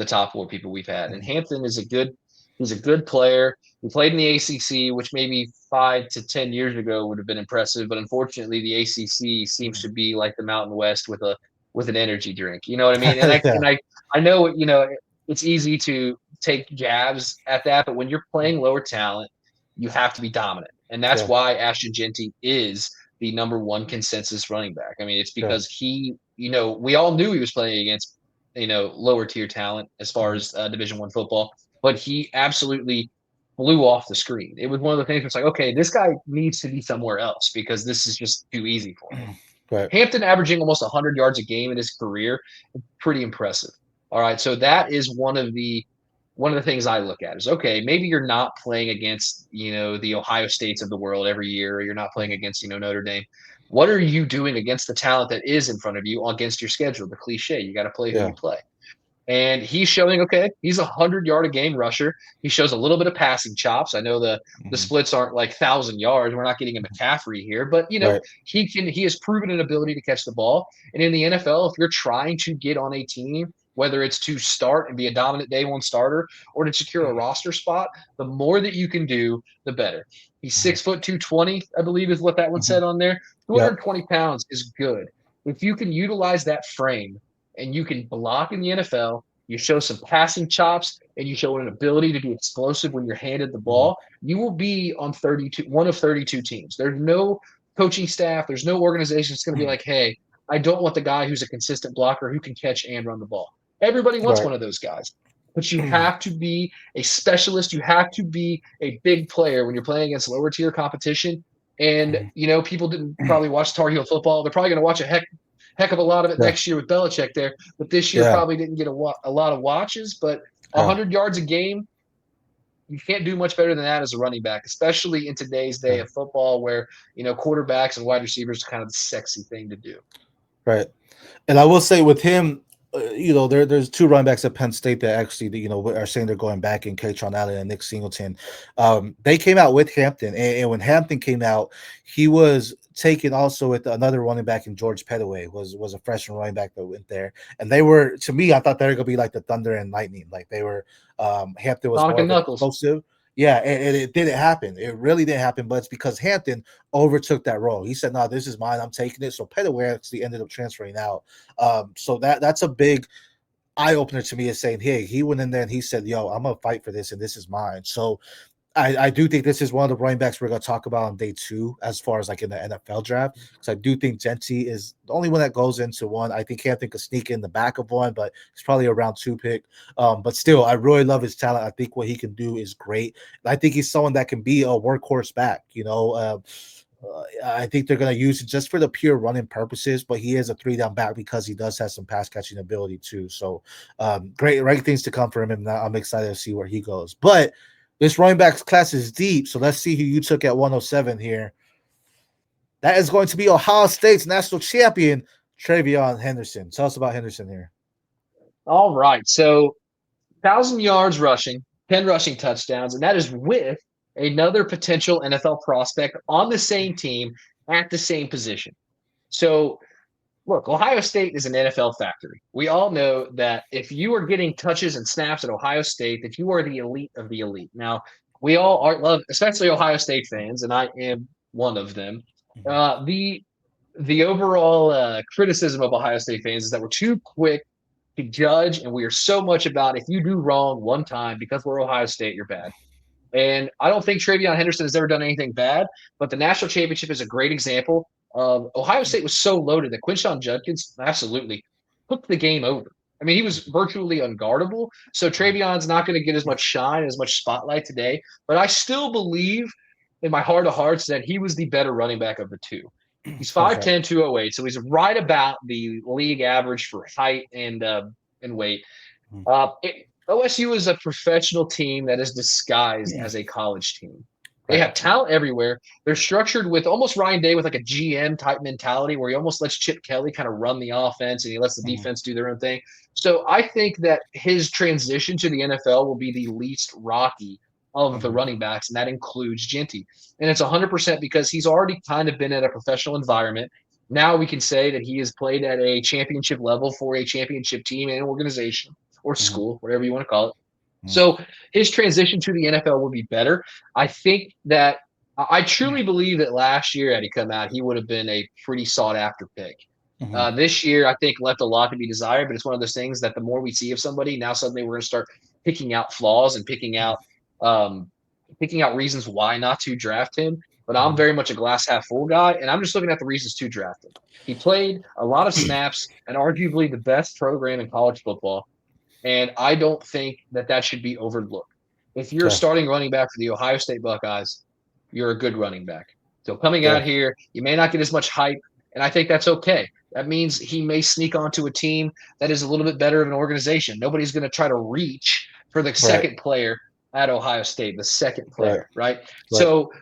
top 4 people we've had. And Hampton is he's a good player. He played in the ACC, which maybe 5 to 10 years ago would have been impressive, but unfortunately, the ACC seems to be like the Mountain West with an energy drink. You know what I mean? And I know it's easy to take jabs at that, but when you're playing lower talent, you have to be dominant, and that's why Ashton Genty is the number 1 consensus running back. I mean, it's because he, we all knew he was playing against lower tier talent as far as Division I football, but he absolutely flew off the screen. It was one of the things where it's like, okay, this guy needs to be somewhere else because this is just too easy for him. Hampton averaging almost 100 yards a game in his career, pretty impressive. All right, so that is one of the things I look at is, okay, maybe you're not playing against, the Ohio States of the world every year, or you're not playing against, Notre Dame. What are you doing against the talent that is in front of you against your schedule? The cliche, you got to play who you play. And he's showing, okay, he's a 100-yard-a-game rusher. He shows a little bit of passing chops. I know the splits aren't like 1,000 yards. We're not getting a McCaffrey here, but he has proven an ability to catch the ball. And in the NFL, if you're trying to get on a team, whether it's to start and be a dominant day 1 starter or to secure a roster spot, the more that you can do, the better. He's 6 foot 220, I believe is what that one said on there. 220 pounds is good. If you can utilize that frame and you can block in the NFL, you show some passing chops, and you show an ability to be explosive when you're handed the ball, you will be on one of 32 teams. There's no coaching staff, there's no organization that's going to be like, hey, I don't want the guy who's a consistent blocker who can catch and run the ball. Everybody wants one of those guys. But you have to be a specialist. You have to be a big player when you're playing against lower tier competition. And, people didn't probably watch Tar Heel football. They're probably going to watch a heck of a lot of it next year with Belichick there. But this year probably didn't get a lot of watches. But 100 yards a game, you can't do much better than that as a running back, especially in today's day of football where, quarterbacks and wide receivers are kind of the sexy thing to do. Right. And I will say with him, there's two running backs at Penn State that actually, are saying they're going back in Katron Allen and Nick Singleton. They came out with Hampton, and when Hampton came out, he was taken also with another running back in George Pettaway, was a freshman running back that went there. And they were, to me, I thought they were going to be like the Thunder and Lightning. Like they were, Hampton was Sonic more and of an Knuckles. explosive. Yeah, and it didn't happen. It really didn't happen, but it's because Hampton overtook that role. He said, "No, this is mine. I'm taking it." So Pettaway actually ended up transferring out. So that's a big eye opener to me, is saying, "Hey, he went in there and he said, yo, I'm gonna fight for this, and this is mine." So I do think this is one of the running backs we're going to talk about on day 2 as far as like in the NFL draft, because I do think Genty is the only one that goes into one. I think Hampton could sneak in the back of one, but he's probably a round 2 pick. But still, I really love his talent. I think what he can do is great. I think he's someone that can be a workhorse back. I think they're going to use it just for the pure running purposes, but he is a 3-down back because he does have some pass catching ability too. So great things to come for him, and I'm excited to see where he goes. But this running back class is deep, so let's see who you took at 107 here. That is going to be Ohio State's national champion, Travion Henderson. Tell us about Henderson here. All right, so 1,000 yards rushing, 10 rushing touchdowns, and that is with another potential NFL prospect on the same team at the same position. So, look, Ohio State is an NFL factory. We all know that if you are getting touches and snaps at Ohio State, that you are the elite of the elite. Now, we all love, especially Ohio State fans, and I am one of them. The overall criticism of Ohio State fans is that we're too quick to judge, and we are so much about if you do wrong one time because we're Ohio State, you're bad. And I don't think Travion Henderson has ever done anything bad, but the national championship is a great example of Ohio State was so loaded that Quinshon Judkins absolutely took the game over. I mean, he was virtually unguardable. So Travion's not going to get as much shine, as much spotlight today. But I still believe in my heart of hearts that he was the better running back of the two. He's 5'10", 208, so he's right about the league average for height and weight. OSU is a professional team that is disguised as a college team. They have talent everywhere. They're structured with almost Ryan Day with like a GM type mentality where he almost lets Chip Kelly kind of run the offense and he lets the defense do their own thing. So I think that his transition to the NFL will be the least rocky of the running backs, and that includes Genty. And it's 100% because he's already kind of been at a professional environment. Now we can say that he has played at a championship level for a championship team and organization or school, whatever you want to call it. So his transition to the NFL will be better. I think that I truly believe that last year, had he come out, he would have been a pretty sought after pick. This year, I think left a lot to be desired, but it's one of those things that the more we see of somebody, now suddenly we're going to start picking out flaws and picking out reasons why not to draft him. But I'm very much a glass half full guy, and I'm just looking at the reasons to draft him. He played a lot of snaps and arguably the best program in college football. And I don't think that should be overlooked. If you're a starting running back for the Ohio State Buckeyes, you're a good running back. So coming out here, you may not get as much hype, and I think that's okay. That means he may sneak onto a team that is a little bit better of an organization. Nobody's going to try to reach for the second player at Ohio State, the second player, right? So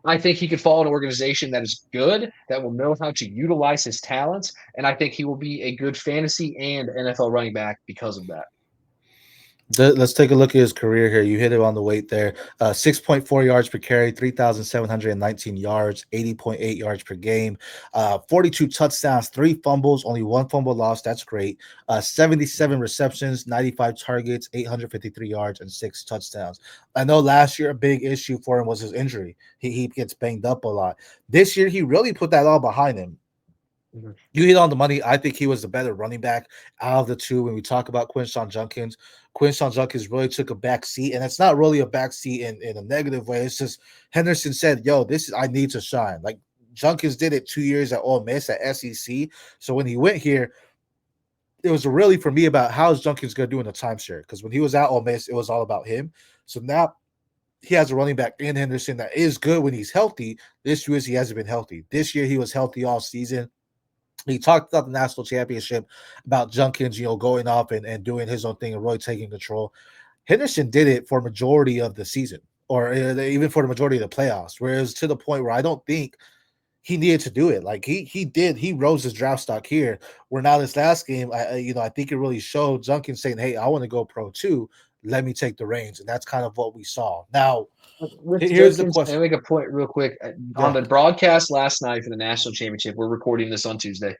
I think he could fall in an organization that is good, that will know how to utilize his talents, and I think he will be a good fantasy and NFL running back because of that. Let's take a look at his career here. You hit it on the weight there. 6.4 yards per carry, 3,719 yards, 80.8 yards per game, 42 touchdowns, 3 fumbles, only 1 fumble lost. That's great. 77 receptions, 95 targets, 853 yards, and 6 touchdowns. I know last year a big issue for him was his injury. He gets banged up a lot. This year, he really put that all behind him. You hit on the money. I think he was the better running back out of the two. When we talk about Quinshon Judkins really took a back seat, and it's not really a back seat in a negative way. It's just Henderson said, "Yo, I need to shine." Like Judkins did it 2 years at Ole Miss at SEC. So when he went here, it was really for me about how is Judkins going to do in the timeshare, because when he was at Ole Miss, it was all about him. So now he has a running back in Henderson that is good when he's healthy. This year he hasn't been healthy. This year he was healthy all season. He talked about the national championship, about Judkins, going off and doing his own thing and really taking control. Henderson did it for majority of the season, or even for the majority of the playoffs. Whereas to the point where I don't think he needed to do it. Like he rose his draft stock here. Where now this last game, I think it really showed Junkin saying, "Hey, I want to go pro too. Let me take the reins," and that's kind of what we saw. Now, With here's the Judkins, and question. I make a point real quick. On Yeah, the broadcast last night for the national championship, we're recording this on Tuesday.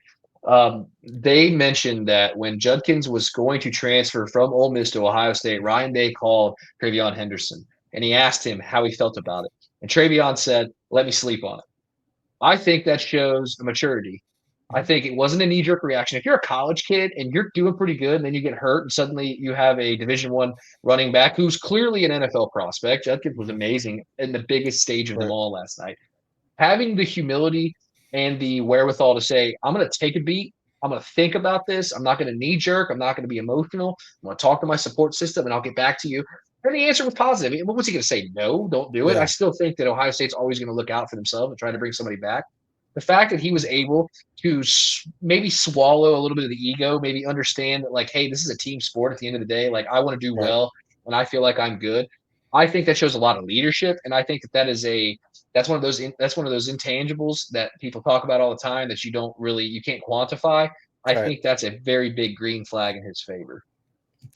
They mentioned that when Judkins was going to transfer from Ole Miss to Ohio State, Ryan Day called Travion Henderson and he asked him how he felt about it. And Travion said, "Let me sleep on it." I think that shows a maturity. I mhm, think it wasn't a knee-jerk reaction. If you're a college kid and you're doing pretty good, and then you get hurt, and suddenly you have a Division I running back who's clearly an NFL prospect. Judkins was mhm, amazing in the biggest stage of them right, all last night. Having the humility and the wherewithal to say, "I'm going to take a beat. I'm going to think about this. I'm not going to knee jerk. I'm not going to be emotional. I'm going to talk to my support system, and I'll get back to you." And the answer was positive. What was he going to say? No, don't do it. I yeah, still think that Ohio State's always going to look out for themselves and try to bring somebody back. The fact that he was able to maybe swallow a little bit of the ego, maybe understand that, like, hey, this is a team sport at the end of the day. Like, I want to do right. well, and I feel like I'm good. I think that shows a lot of leadership, and I think that that's one of those intangibles that people talk about all the time that you can't quantify. I Right. think that's a very big green flag in his favor.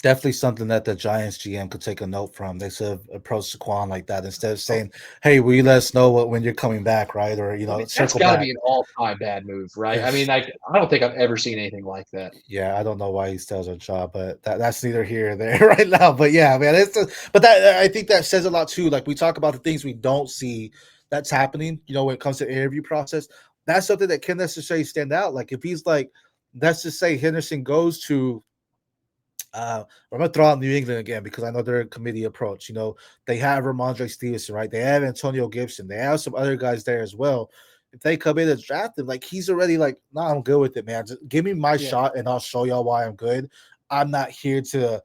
Definitely something that the Giants GM could take a note from. They should have approached Saquon like that instead of Oh, saying, "Hey, will you let us know when you're coming back, right?" Or I mean, that's circle got to back. be an all-time bad move, right? I mean, like, I don't think I've ever seen anything like that. Yeah, I don't know why he still has a job, but that's neither here or there right now. But yeah, man, but that I think that says a lot too. Like we talk about the things we don't see that's happening, when it comes to the interview process. That's something that can necessarily stand out. Like if he's like, let's just say Henderson goes to I'm gonna throw out New England again because I know they're a committee approach. They have Ramondre Stevenson, right? They have Antonio Gibson. They have some other guys there as well. If they come in and draft him, like he's already like, nah, I'm good with it, man. Just give me my Yeah, shot and I'll show y'all why I'm good. I'm not here to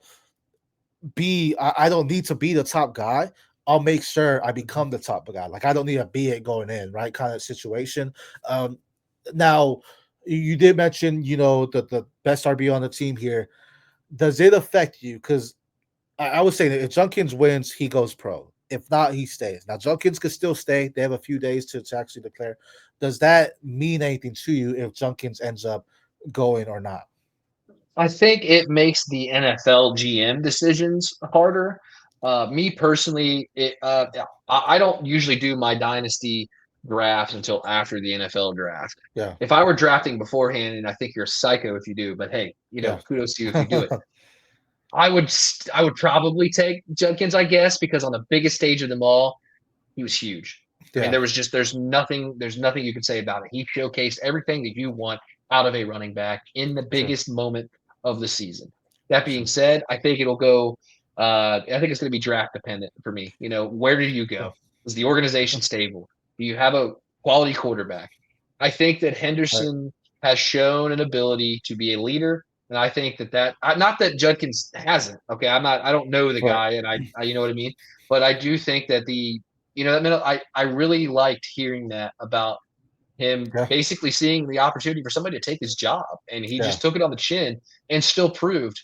I don't need to be the top guy. I'll make sure I mhm. become the top guy. Like I don't need to be it going in, right? Kind of situation. Um Now you did mention, the best RB on the team here. Does it affect you? Because I would say that if Junkins wins, he goes pro. If not, he stays. Now, Junkins could still stay. They have a few days to actually declare. Does that mean anything to you if Junkins ends up going or not? I think it makes the NFL GM decisions harder. Me personally, yeah, I don't usually do my dynasty drafts until after the NFL draft. Yeah, If I were drafting beforehand, and I think you're a psycho if you do, but hey, yeah, kudos to you if you do it. I would probably take Judkins, I guess, because on the biggest stage of them all, he was huge. I mean, yeah, there's nothing you can say about it. He showcased everything that you want out of a running back in the sure, biggest moment of the season. That being sure, said, I think it'll go. I think it's going to be draft dependent for me. Where do you sure, go? Is the organization stable? Do you have a quality quarterback? I think that right, Henderson has shown an ability to be a leader, and I think not that Judkins hasn't. Okay, I don't know the right, guy, and I you know what I mean. But I do think that I mean, I really liked hearing that about him yeah, basically seeing the opportunity for somebody to take his job, and he yeah, just took it on the chin and still proved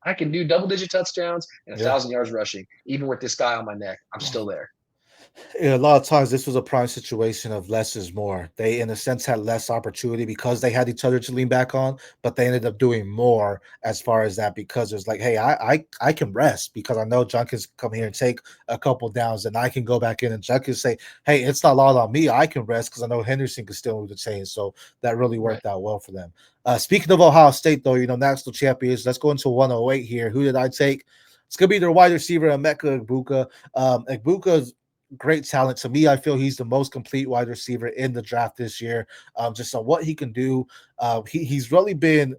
I can do double-digit touchdowns and a yeah. 1,000 yards rushing, even with this guy on my neck. I'm still there. Yeah, a lot of times this was a prime situation of less is more. They, in a sense, had less opportunity because they had each other to lean back on, but they ended up doing more as far as that because it's like, hey, I can rest because I know Junkins come here and take a couple downs, and I can go back in and Junkins say, hey, it's not all on me. I can rest because I know Henderson can still move the chains. So that really Right. worked out well for them. Speaking of Ohio State, though, national champions. Let's go into 108 here. Who did I take? It's gonna be their wide receiver, Emeka Egbuka. Egbuka's great talent. To me, I feel he's the most complete wide receiver in the draft this year. Just on what he can do. He's really been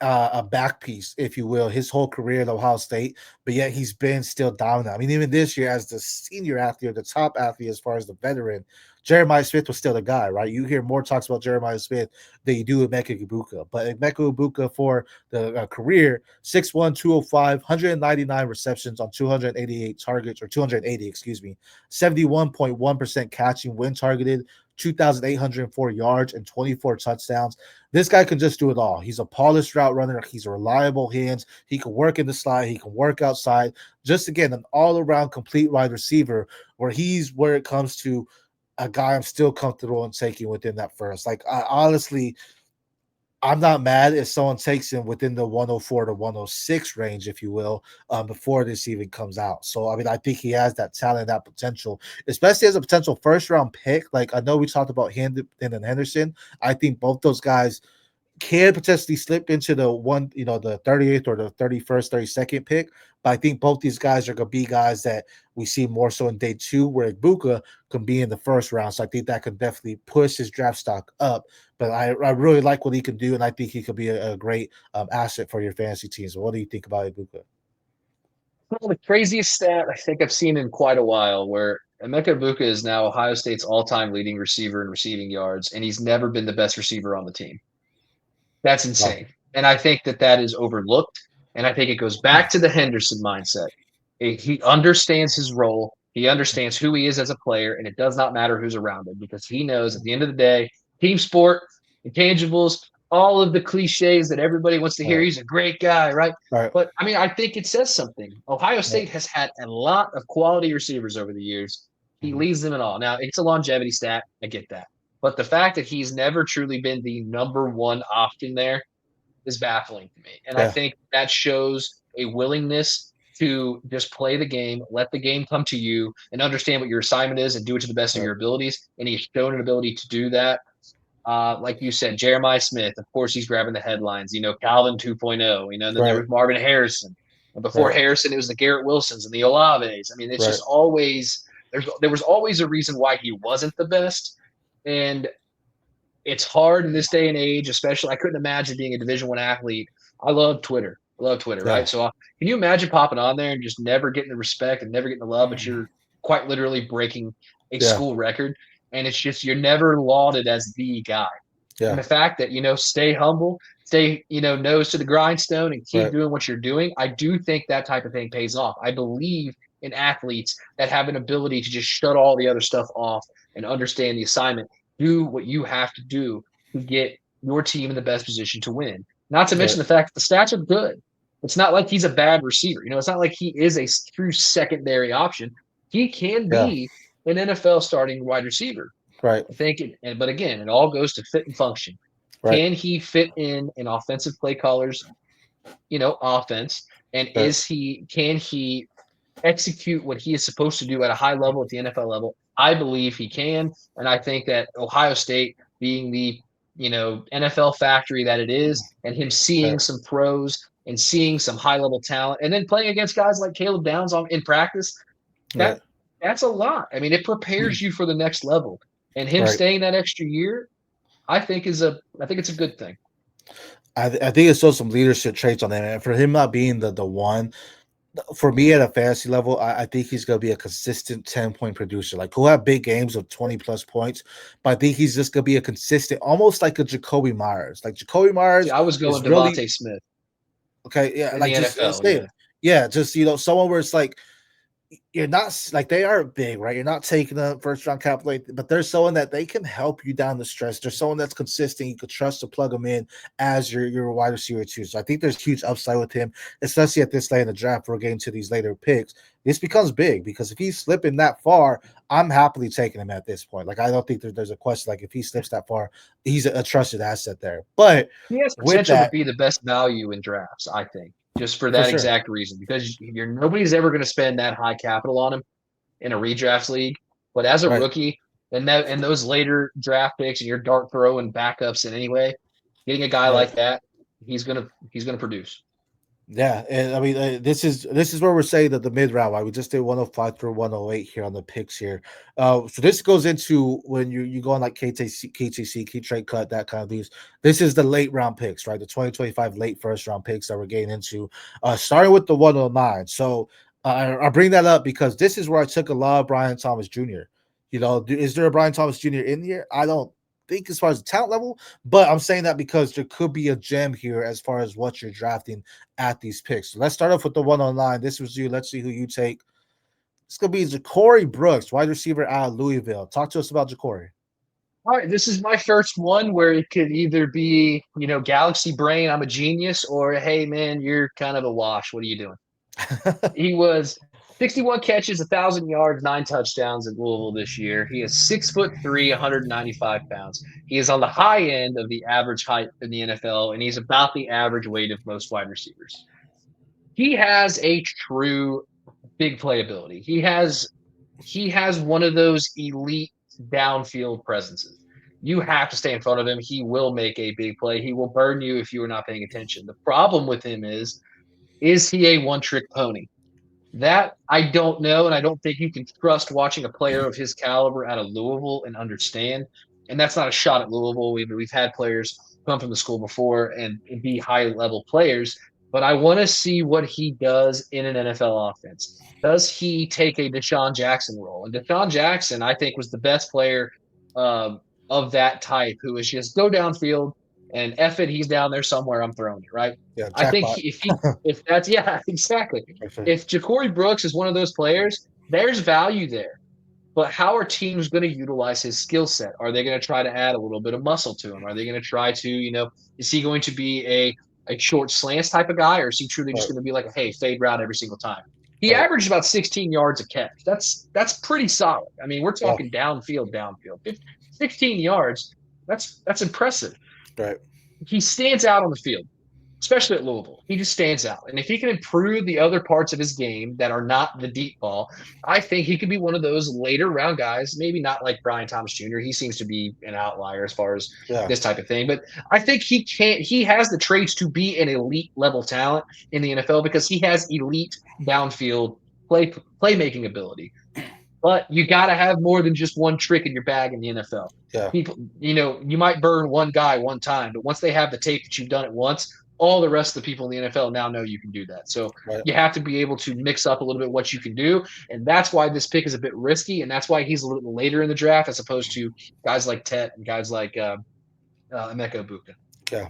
a back piece, if you will, his whole career at Ohio State, but yet he's been still dominant. I mean, even this year as the senior athlete or the top athlete as far as the veteran, Jeremiah Smith was still the guy, right? You hear more talks about Jeremiah Smith than you do with Emeka Ibuka, but Emeka Ibuka for the career 6'1", 205, 199 receptions on 288 targets or 280, excuse me, 71.1% catching when targeted, 2,804 yards and 24 touchdowns. This guy can just do it all. He's a polished route runner. He's a reliable hands. He can work in the slot. He can work outside. Just again, an all-around complete wide receiver where it comes to a guy I'm still comfortable in taking within that first. Like, honestly, I'm not mad if someone takes him within the 104 to 106 range, if you will, before this even comes out. So, I mean, I think he has that talent, that potential, especially as a potential first-round pick. Like, I know we talked about Hendon and Henderson. I think both those guys can potentially slip into the the 38th or the 31st, 32nd pick. But I think both these guys are going to be guys that we see more so in day 2, where Ibuka can be in the first round. So I think that could definitely push his draft stock up. But I really like what he can do, and I think he could be a great asset for your fantasy team. So what do you think about Ibuka? Well, the craziest stat I think I've seen in quite a while, where Emeka Egbuka is now Ohio State's all-time leading receiver in receiving yards, and he's never been the best receiver on the team. That's Wow. insane. And I think that is overlooked. And I think it goes back to the Henderson mindset. He understands his role. He understands who he is as a player, and it does not matter who's around him, because he knows at the end of the day, team sport, intangibles, all of the cliches that everybody wants to hear. He's a great guy, right? Right. But I mean, I think it says something. Ohio State has had a lot of quality receivers over the years. He leads them in all. Now, it's a longevity stat. I get that. But the fact that he's never truly been the number one option there is baffling to me. And I Yeah. think that shows a willingness to just play the game, let the game come to you, and understand what your assignment is and do it to the best of your abilities. And he's shown an ability to do that. Like you said, Jeremiah Smith, of course, he's grabbing the headlines. Calvin 2.0, and then there Right. was Marvin Harrison. And before Right. Harrison, it was the Garrett Wilsons and the Olaves. I mean, it's just always there was always a reason why he wasn't the best. And it's hard in this day and age, especially. I couldn't imagine being a Division I athlete. I love Twitter. Right? So can you imagine popping on there and just never getting the respect and never getting the love, but you're quite literally breaking a school record, and it's just you're never lauded as the guy. And the fact that stay humble, stay nose to the grindstone, and keep doing what you're doing. I do think that type of thing pays off. I believe in athletes that have an ability to just shut all the other stuff off and understand the assignment. Do what you have to do to get your team in the best position to win. Not to mention the fact that the stats are good. It's not like he's a bad receiver. It's not like he is a true secondary option. He can be an NFL starting wide receiver. Right. I think, but again, it all goes to fit and function. Right. Can he fit in an offensive play caller's, offense? And can he execute what he is supposed to do at a high level at the NFL level? I believe he can. And I think that Ohio State, being the, NFL factory that it is, and him seeing some pros and seeing some high level talent, and then playing against guys like Caleb Downs in practice, that's a lot. I mean, it prepares you for the next level. And him staying that extra year, I think it's a good thing. I think it shows some leadership traits on him. And for him not being the one, for me at a fantasy level, I think he's going to be a consistent 10-point producer. Like, he'll have big games of 20-plus points, but I think he's just going to be a consistent, almost like a Jacoby Myers. Like, Jacoby Myers. I was going Devontae Smith. Okay, yeah, like the just NFL, just someone where it's like, you're not like, they aren't big, right? You're not taking a first round capital, but there's someone that they can help you down the stretch. There's someone that's consistent. You could trust to plug them in as your wide receiver too. So I think there's huge upside with him, especially at this late in the draft. We're getting to these later picks. This becomes big because if he's slipping that far, I'm happily taking him at this point. Like, I don't think there's a question. Like, if he slips that far, he's a trusted asset there. But he has potential to be the best value in drafts, I think. Just for that exact reason, because nobody's ever going to spend that high capital on him in a redraft league. But as a rookie, and those later draft picks and your dart throwing backups in anyway, getting a guy like that, he's gonna produce. Yeah, and I mean, this is where we're saying that the mid round. Right? We just did 105 through 108 here on the picks here. So this goes into when you go on like KTC, key trade cut, that kind of these. This is the late round picks, right? The 2025 late first round picks that we're getting into, starting with the 109. So I bring that up because this is where I took a lot of Brian Thomas Jr. Is there a Brian Thomas Jr. in here? I don't think as far as the talent level, but I'm saying that because there could be a gem here as far as what you're drafting at these picks. So let's start off with the 109. This was you. Let's see who you take. It's going to be Ja'Cory Brooks, wide receiver out of Louisville. Talk to us about Ja'Cory. All right, this is my first one where it could either be, Galaxy Brain, I'm a genius, or hey man, you're kind of a wash. What are you doing? He was 61 catches, 1,000 yards, 9 touchdowns at Louisville this year. He is 6'3", 195 pounds. He is on the high end of the average height in the NFL, and he's about the average weight of most wide receivers. He has a true big playability. He has one of those elite downfield presences. You have to stay in front of him. He will make a big play. He will burn you if you are not paying attention. The problem with him is he a one trick pony? That I don't know, and I don't think you can trust watching a player of his caliber out of Louisville and understand. And that's not a shot at Louisville. We've had players come from the school before and be high level players, but I want to see what he does in an NFL offense. Does he take a Deshaun Jackson role? And Deshaun Jackson, I think, was the best player of that type, who is just go downfield and F it, he's down there somewhere. I'm throwing it right. Yeah, I think jackpot. if that's yeah, exactly. If Ja'Cory Brooks is one of those players, there's value there. But how are teams going to utilize his skill set? Are they going to try to add a little bit of muscle to him? Are they going to try to, is he going to be a short slants type of guy, or is he truly just going to be like a hey fade route every single time? He Right. averaged about 16 yards a catch. That's pretty solid. I mean, we're Yeah. talking downfield. 16 yards. That's impressive. Right. He stands out on the field, especially at Louisville. He just stands out. And if he can improve the other parts of his game that are not the deep ball, I think he could be one of those later round guys, maybe not like Brian Thomas Jr. He seems to be an outlier as far as Yeah. this type of thing. But I think he has the traits to be an elite level talent in the NFL because he has elite downfield playmaking ability. But you got to have more than just one trick in your bag in the NFL. Yeah. People, you might burn one guy one time, but once they have the tape that you've done it once, all the rest of the people in the NFL now know you can do that. So Right. you have to be able to mix up a little bit what you can do. And that's why this pick is a bit risky. And that's why he's a little bit later in the draft as opposed to guys like Tet and guys like Emeka Buka. Yeah.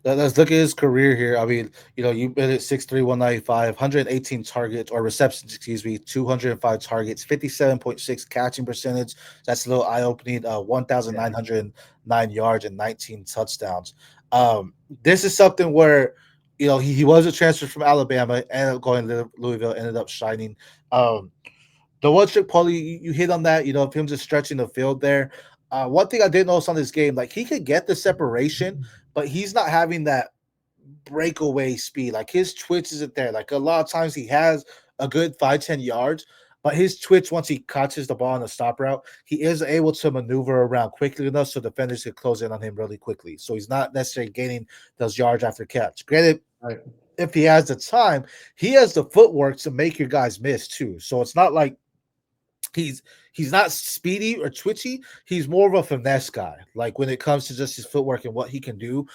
Let's look at his career here. I mean, you've been at 6'3", 195, 118 targets or receptions, 205 targets, 57.6 catching percentage. That's a little eye-opening. 1,909 yards and 19 touchdowns. This is something where, he was a transfer from Alabama, ended up going to Louisville, ended up shining. The one trick pony, you hit on that, of him just stretching the field there. One thing I did notice on this game, like he could get the separation, but he's not having that breakaway speed. Like his twitch isn't there. Like a lot of times he has a good 5-10 yards, but his twitch, once he catches the ball on the stop route, he is able to maneuver around quickly enough so defenders can close in on him really quickly. So he's not necessarily gaining those yards after catch. Granted, Right. if he has the time, he has the footwork to make your guys miss too. So it's not like he's not speedy or twitchy. He's more of a finesse guy, like when it comes to just his footwork and what he can do.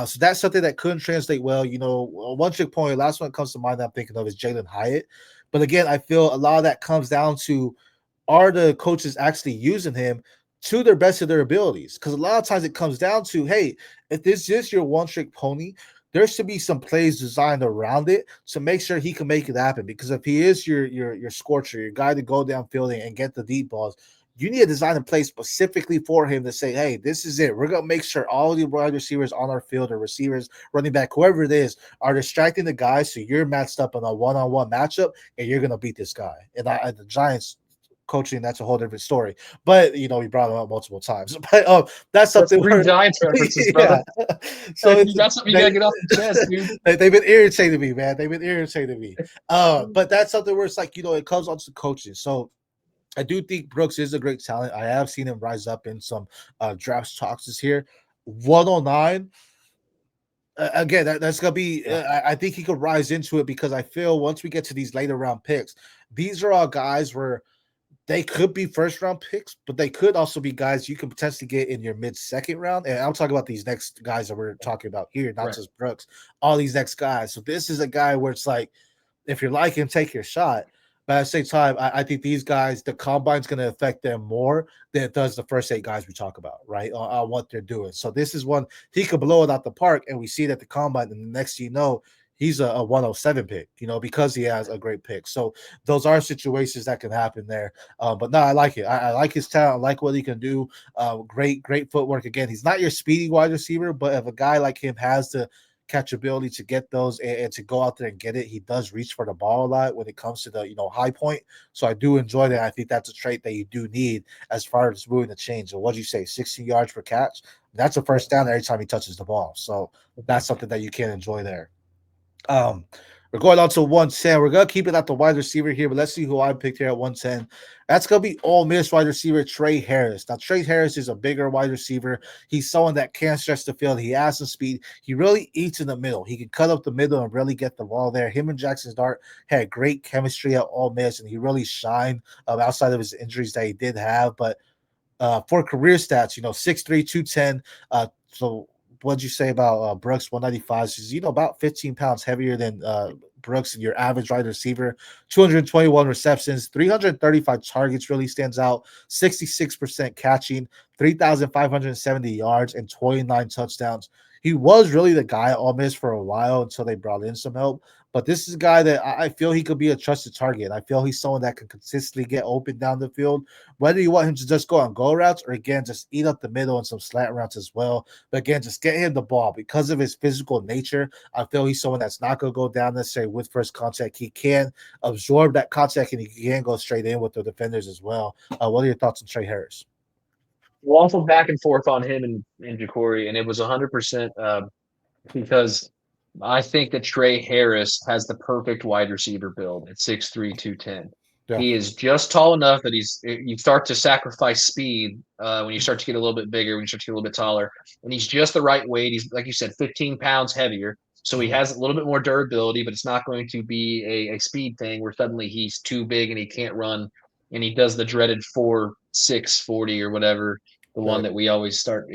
So that's something that couldn't translate well. One trick pony. Last one that comes to mind that I'm thinking of is Jalen Hyatt. But again, I feel a lot of that comes down to, are the coaches actually using him to their best of their abilities? Because a lot of times it comes down to, hey, if this is your one trick pony, there should be some plays designed around it to make sure he can make it happen. Because if he is your scorcher, your guy to go downfield and get the deep balls, you need to design a play specifically for him to say, hey, this is it. We're going to make sure all the wide receivers on our field, or receivers, running back, whoever it is, are distracting the guys so you're matched up on a one-on-one matchup and you're going to beat this guy. And the Giants coaching, that's a whole different story. But we brought him up multiple times. But that's something. That's 3 Giants references, brother. Yeah. So you got something you gotta get off the chest, dude. They've been irritating me, man. They've been irritating me. But that's something where it's like, it comes on to coaching. So I do think Brooks is a great talent. I have seen him rise up in some draft talks this year. 109. Again, that's gonna be. I think he could rise into it, because I feel once we get to these later round picks, these are all guys where they could be first round picks, but they could also be guys you can potentially get in your mid second round. And I'm talking about these next guys that we're talking about here, not just Brooks, all these next guys. So this is a guy where it's like, if you like him, take your shot. But at the same time, I think these guys, the combine's going to affect them more than it does the first 8 guys we talk about, right? On what they're doing. So this is one, he could blow it out the park, and we see it at the combine. And the next thing you know, he's a 107 pick, because he has a great pick. So those are situations that can happen there. But no, I like it. I like his talent. I like what he can do. Great footwork. Again, he's not your speedy wide receiver, but if a guy like him has the catchability to get those and to go out there and get it, he does reach for the ball a lot when it comes to the high point. So I do enjoy that. I think that's a trait that you do need as far as moving the chains. So what'd you say, 60 yards per catch? That's a first down every time he touches the ball. So that's something that you can enjoy there. Um, we're going on to 110. We're gonna keep it at the wide receiver here, but let's see who I picked here at 110. That's gonna be Ole Miss wide receiver Trey Harris. Now, Trey Harris is a bigger wide receiver. He's someone that can stretch the field. He has some speed. He really eats in the middle. He can cut up the middle and really get the ball there. Him and Jackson Dart had great chemistry at Ole Miss, and he really shined outside of his injuries that he did have. But for career stats, 6'3", 210. So what'd you say about Brooks, 195? She's, about 15 pounds heavier than Brooks and your average wide receiver. 221 receptions, 335 targets really stands out, 66% catching, 3,570 yards, and 29 touchdowns. He was really the guy at Ole Miss for a while until they brought in some help. But this is a guy that I feel he could be a trusted target. I feel he's someone that can consistently get open down the field, whether you want him to just go on go routes or, again, just eat up the middle and some slant routes as well. But, again, just get him the ball. Because of his physical nature, I feel he's someone that's not going to go down necessarily with first contact. He can absorb that contact, and he can go straight in with the defenders as well. What are your thoughts on Trey Harris? Waffled back and forth on him and Jacory, and it was 100% because I think that Trey Harris has the perfect wide receiver build at 6'3", 210. Yeah. He is just tall enough that you start to sacrifice speed when you start to get a little bit bigger, when you start to get a little bit taller. And he's just the right weight. He's, like you said, 15 pounds heavier. So he has a little bit more durability, but it's not going to be a speed thing where suddenly he's too big and he can't run and he does the dreaded 4.6 40 or whatever, the one Right. that we always start,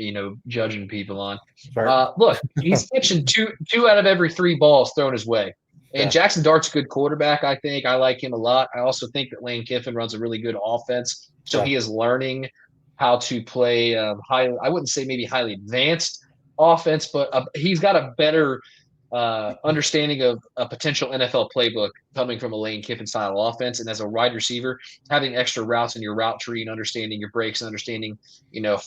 judging people on. Right. Look, he's catching two out of every three balls thrown his way. And Yeah. Jackson Dart's a good quarterback, I think. I like him a lot. I also think that Lane Kiffin runs a really good offense. So Yeah. he is learning how to play I wouldn't say maybe highly advanced offense, but he's got a better understanding of a potential NFL playbook coming from a Lane Kiffin style offense. And as a wide receiver, having extra routes in your route tree and understanding your breaks and understanding,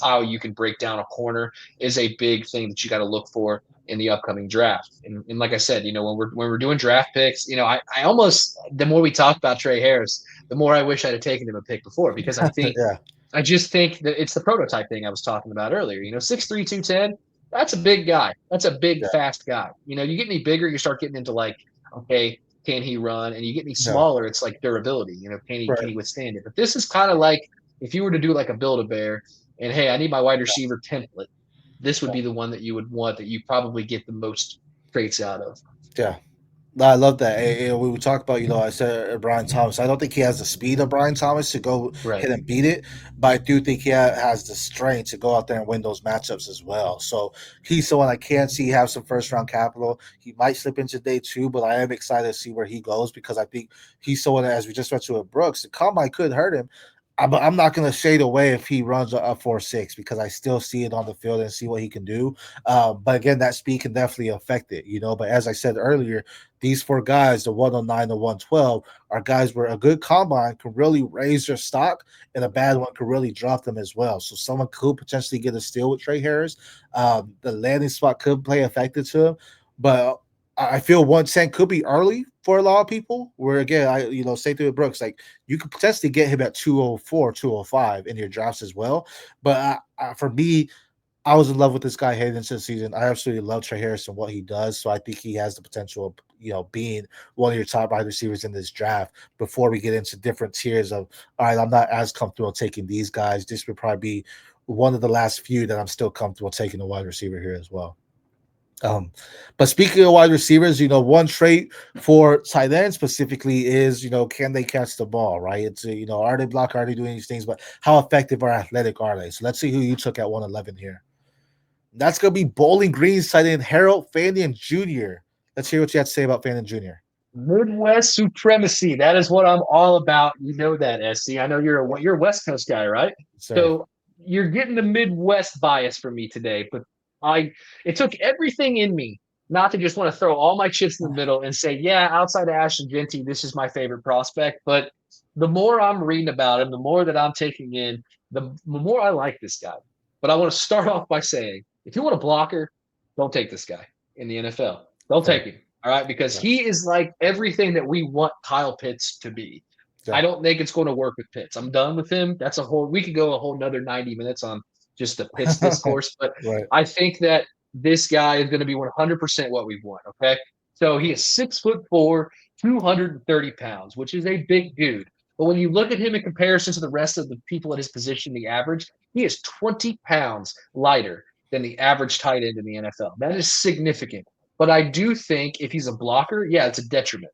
how you can break down a corner is a big thing that you got to look for in the upcoming draft. And like I said, when we're doing draft picks, I almost, the more we talk about Trey Harris, the more I wish I'd have taken him a pick before, because Yeah. I just think that it's the prototype thing I was talking about earlier. 6'3", 210, that's a big guy. That's a big, Yeah. fast guy. You get any bigger, you start getting into like, okay, can he run? And you get any Yeah. smaller, it's like durability. Can Right. he withstand it? But this is kind of like if you were to do like a Build-A-Bear and, hey, I need my wide receiver template, this would be the one that you would want, that you probably get the most traits out of. Yeah. I love that. We would talk about, I said Brian Thomas. I don't think he has the speed of Brian Thomas to go Right. hit and beat it, but I do think he has the strength to go out there and win those matchups as well. So he's someone I can see have some first round capital. He might slip into day two, but I am excited to see where he goes, because I think he's someone that, as we just went to with Brooks, the combine could hurt him. I'm not going to shade away if he runs a 4.6, because I still see it on the field and see what he can do. But again, that speed can definitely affect it, But as I said earlier, these four guys, the 109, the 112, are guys where a good combine can really raise your stock, and a bad one could really drop them as well. So someone could potentially get a steal with Trey Harris. The landing spot could play effective to him, but I feel 110 could be early for a lot of people. Where, again, same thing with Brooks. Like, you could potentially get him at 204, 205 in your drafts as well. But for me, I was in love with this guy heading into the season. I absolutely love Trey Harris and what he does. So I think he has the potential of, being one of your top wide receivers in this draft. Before we get into different tiers of, all right, I'm not as comfortable taking these guys. This would probably be one of the last few that I'm still comfortable taking a wide receiver here as well. But speaking of wide receivers, one trait for tight ends specifically is, can they catch the ball, right? It's, are they blocking, are they doing these things, but how effective or athletic are they? So let's see who you took at 111 here. That's going to be Bowling Green tight end Harold Fanion Jr. Let's hear what you have to say about Fanion Jr. Midwest supremacy. That is what I'm all about. You know that, SC. I know you're a West Coast guy, right? Sorry. So you're getting the Midwest bias from me today, but it took everything in me not to just want to throw all my chips in the middle and say, yeah, outside of Ashton Genty, this is my favorite prospect. But the more I'm reading about him, the more that I'm taking in, the more I like this guy. But I want to start off by saying, if you want a blocker, don't take this guy in the NFL. Don't Fair. take him. All right. Because Yeah. he is like everything that we want Kyle Pitts to be. Yeah. I don't think it's going to work with Pitts. I'm done with him. We could go a whole another 90 minutes on just the Pitts discourse. But Right. I think that this guy is going to be 100% what we want. Okay. So he is 6'4", 230 pounds, which is a big dude. But when you look at him in comparison to the rest of the people at his position, the average, he is 20 pounds lighter than the average tight end in the NFL. That is significant. But I do think if he's a blocker, yeah, it's a detriment.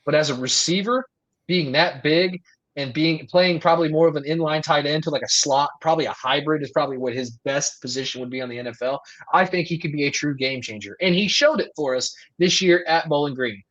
But as a receiver, being that big and playing probably more of an inline tight end to like a slot, probably a hybrid is probably what his best position would be on the NFL. I think he could be a true game changer. And he showed it for us this year at Bowling Green.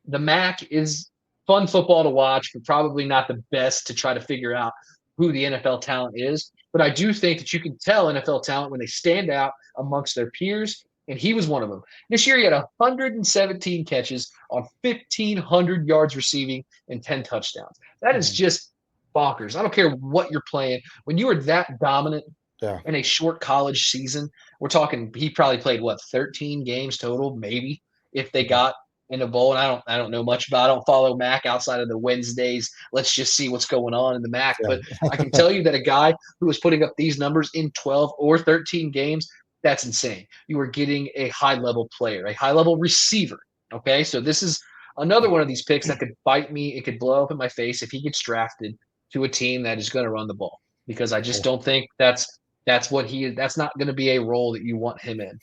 The MAC is fun football to watch, but probably not the best to try to figure out who the NFL talent is. But I do think that you can tell NFL talent when they stand out amongst their peers, and he was one of them. This year, he had 117 catches on 1,500 yards receiving and 10 touchdowns. That is just bonkers. I don't care what you're playing. When you are that dominant in a short college season, we're talking he probably played, 13 games total, maybe, if they got in a bowl. And I don't know much about. I don't follow MAC outside of the Wednesdays. Let's just see what's going on in the MAC. Yeah. But I can tell you that a guy who was putting up these numbers in 12 or 13 games, that's insane. You are getting a high-level player, a high-level receiver. Okay, so this is another one of these picks that could bite me. It could blow up in my face if he gets drafted to a team that is going to run the ball, because I just don't think that's what he is. That's not going to be a role that you want him in.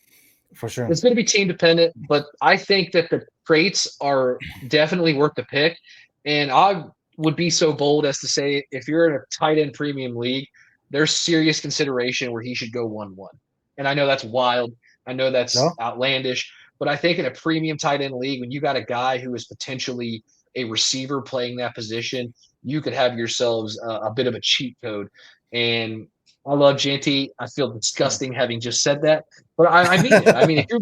For sure. It's going to be team dependent, but I think that the traits are definitely worth the pick. And I would be so bold as to say, if you're in a tight end premium league, there's serious consideration where he should go 1-1. And I know that's wild. I know that's outlandish, but I think in a premium tight end league, when you got a guy who is potentially a receiver playing that position, you could have yourselves a bit of a cheat code. And I love Genty. I feel disgusting having just said that, but I mean it. I mean, if you're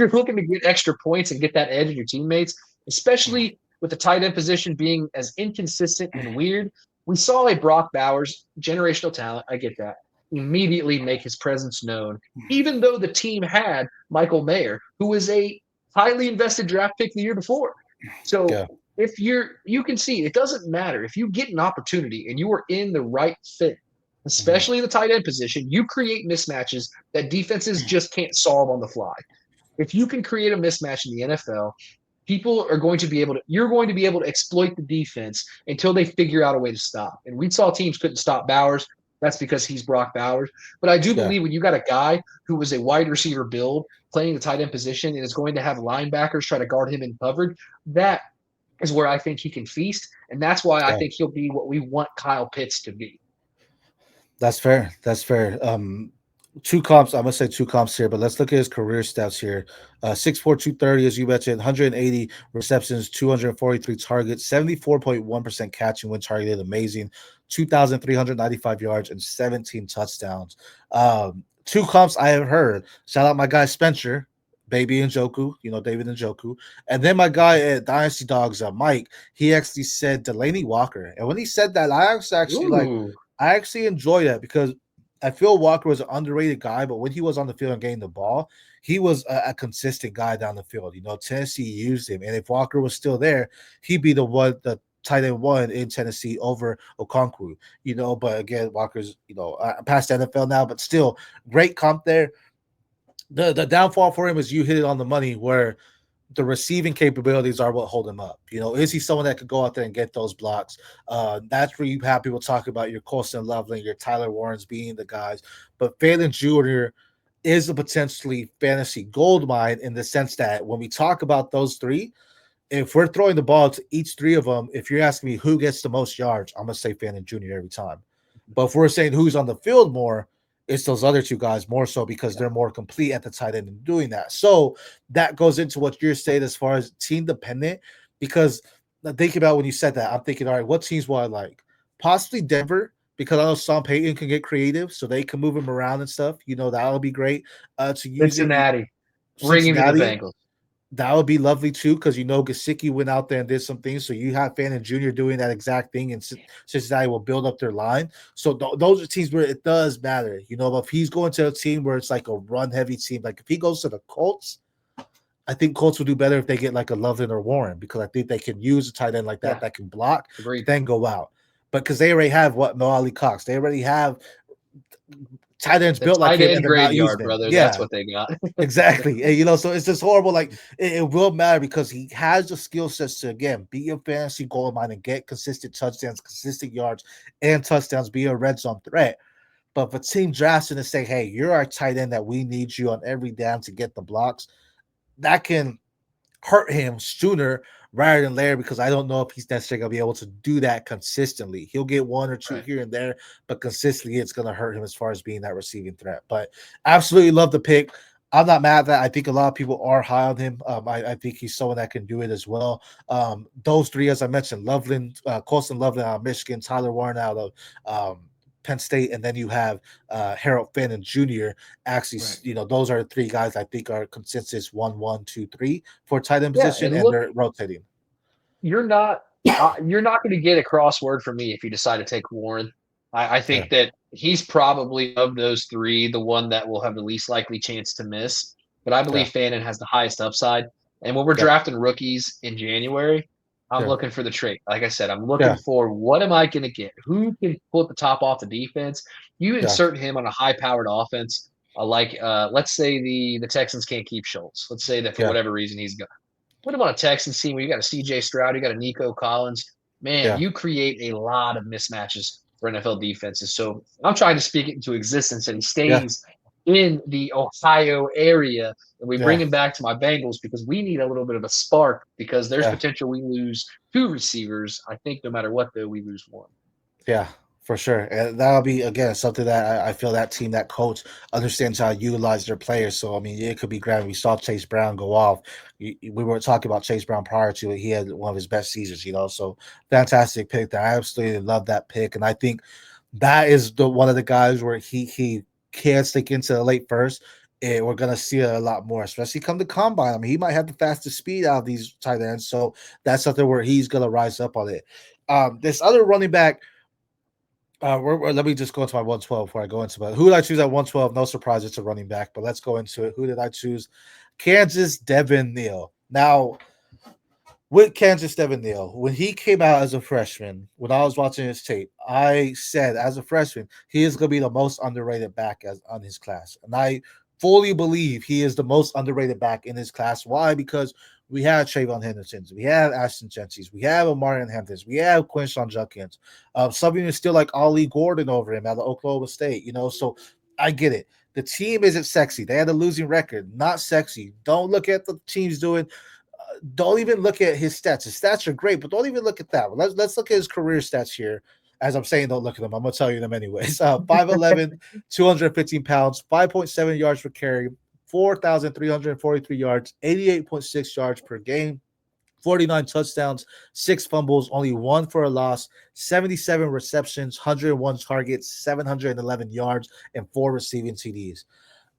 looking to get extra points and get that edge in your teammates, especially with the tight end position being as inconsistent and weird, we saw a Brock Bowers, generational talent. I get that. Immediately make his presence known, even though the team had Michael Mayer, who was a highly invested draft pick the year before. So if you can see, it doesn't matter if you get an opportunity and you are in the right fit, especially the tight end position, you create mismatches that defenses just can't solve on the fly. If you can create a mismatch in the NFL, you're going to be able to exploit the defense until they figure out a way to stop. And we saw teams couldn't stop Bowers. That's because he's Brock Bowers. But I do believe when you got a guy who was a wide receiver build playing the tight end position and is going to have linebackers try to guard him in coverage, that is where I think he can feast. And that's why I think he'll be what we want Kyle Pitts to be. That's fair. That's fair. Two comps. I'm gonna say two comps here, but let's look at his career stats here. 6'4", 230, as you mentioned, 180 receptions, 243 targets, 74.1% catching when targeted. Amazing. 2,395 yards and 17 touchdowns. Two comps I have heard. Shout out my guy Spencer, Baby Njoku, David Njoku. And then my guy at Dynasty Dogs, Mike, he actually said Delaney Walker. And when he said that, I actually enjoy that, because I feel Walker was an underrated guy, but when he was on the field and getting the ball, he was a consistent guy down the field. Tennessee used him, and if Walker was still there, he'd be the tight end one in Tennessee over Okonkwo. But again, Walker's past the NFL now, but still great comp there. The downfall for him is you hit it on the money, where the receiving capabilities are what hold him up. Is he someone that could go out there and get those blocks? That's where you have people talk about your Colston Loveland, your Tyler Warrens being the guys. But Phelan Jr. is a potentially fantasy gold mine, in the sense that when we talk about those three, if we're throwing the ball to each three of them, if you're asking me who gets the most yards, I'm going to say Phelan Jr. every time. But if we're saying who's on the field more, it's those other two guys more so, because they're more complete at the tight end in doing that. So that goes into what you're saying as far as team dependent, because think about when you said that, I'm thinking, all right, what teams will I like? Possibly Denver, because I know Sean Payton can get creative, so they can move him around and stuff. That'll be great. To use Cincinnati. Bring him to the Bengals. That would be lovely too, because Gesicki went out there and did some things. So you have Fannin Jr. doing that exact thing, and Cincinnati will build up their line. So those are teams where it does matter. But if he's going to a team where it's like a run heavy team, like if he goes to the Colts, I think Colts will do better if they get like a Loveland or Warren, because I think they can use a tight end like that that can block, Agreed. then go out. But because they already have Mo Ali Cox, they already have tight ends built like him, and they're not using them. brother. Yeah, That's what they got. exactly. And, so it's just horrible. Like it will matter because he has the skill sets to again be a fantasy goal line and get consistent touchdowns, consistent yards, and touchdowns, be a red zone threat. But if a team drafts him and say, "Hey, you're our tight end that we need you on every down to get the blocks," that can hurt him sooner rather than later, because I don't know if he's necessarily going to be able to do that consistently. He'll get one or two here and there, but consistently it's going to hurt him as far as being that receiving threat. But absolutely love the pick. I'm not mad at that. I think a lot of people are high on him. I think he's someone that can do it as well. Those three, as I mentioned, Loveland, Colston Loveland out of Michigan, Tyler Warren out of Penn State, and then you have Harold Fannin Jr. Actually, those are the three guys I think are consensus 1, 1, 2, 3 for tight end position, and they're rotating. You're not going to get a crossword from me if you decide to take Warren. I think that he's probably of those three the one that will have the least likely chance to miss. But I believe Fannin has the highest upside. And when we're drafting rookies in January, I'm looking for the trait. Like I said, I'm looking for what am I going to get? Who can pull the top off the defense? You insert him on a high-powered offense, let's say the Texans can't keep Schultz. Let's say that for whatever reason he's gone. Put him on a Texans team where you got a C.J. Stroud, you got a Nico Collins. Man, you create a lot of mismatches for NFL defenses. So I'm trying to speak it into existence, and he stays in the Ohio area, and we bring him back to my Bengals because we need a little bit of a spark, because there's potential we lose 2 receivers. I think no matter what, though, we lose 1. Yeah, for sure. And that'll be, again, something that I feel that team, that coach understands how to utilize their players. So, I mean, it could be grand. We saw Chase Brown go off. We were talking about Chase Brown prior to it. He had one of his best seasons, So fantastic pick. I absolutely love that pick. And I think that is one of the guys where he can stick into the late first. And we're going to see a lot more, especially come to combine. I mean, he might have the fastest speed out of these tight ends. So that's something where he's going to rise up on it. This other running back, let me just go into my 112 before I go into it. Who did I choose at 112? No surprise, it's a running back, but let's go into it. Who did I choose? Kansas Devin Neal. Now, with Kansas Devin Neal, when he came out as a freshman, when I was watching his tape, I said as a freshman, he is going to be the most underrated back on his class. And I fully believe he is the most underrated back in his class. Why? Because we have Trayvon Henderson, we have Ashton Jenkins, we have Amarian Hamptons, we have Quinshawn Judkins. Some of you still like Ollie Gordon over him out of Oklahoma State, So I get it. The team isn't sexy. They had a losing record. Not sexy. Don't look at the teams doing. Don't even look at his stats. His stats are great, but don't even look at that. Let's look at his career stats here. As I'm saying, don't look at them. I'm going to tell you them anyways. 5'11", 215 pounds, 5.7 yards per carry, 4,343 yards, 88.6 yards per game, 49 touchdowns, 6 fumbles, only 1 for a loss, 77 receptions, 101 targets, 711 yards, and 4 receiving TDs.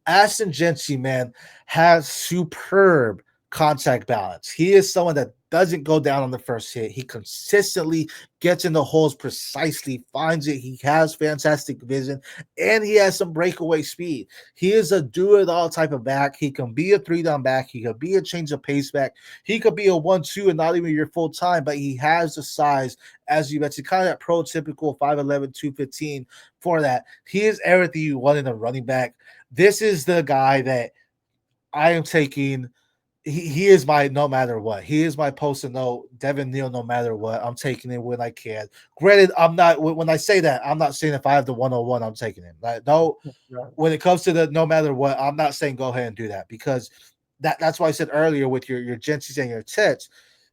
Ashton Jenkins, man, has superb contact balance. He is someone that doesn't go down on the first hit. He consistently gets in the holes precisely, finds it. He has fantastic vision, and he has some breakaway speed. He is a do-it-all type of back. He can be a 3-down back. He could be a change of pace back. He could be a 1-2 and not even your full time, but he has the size, as you mentioned, kind of that prototypical 5'11", 215 for that. He is everything you want in a running back. This is the guy that I am taking. He is my no matter what. He is my post and note. Devin Neal, no matter what. I'm taking it when I can. Granted, I'm not. When I say that, I'm not saying if I have the 101, I'm taking him. No, when it comes to the no matter what, I'm not saying go ahead and do that, because that's why I said earlier with your Jensies and your Tets.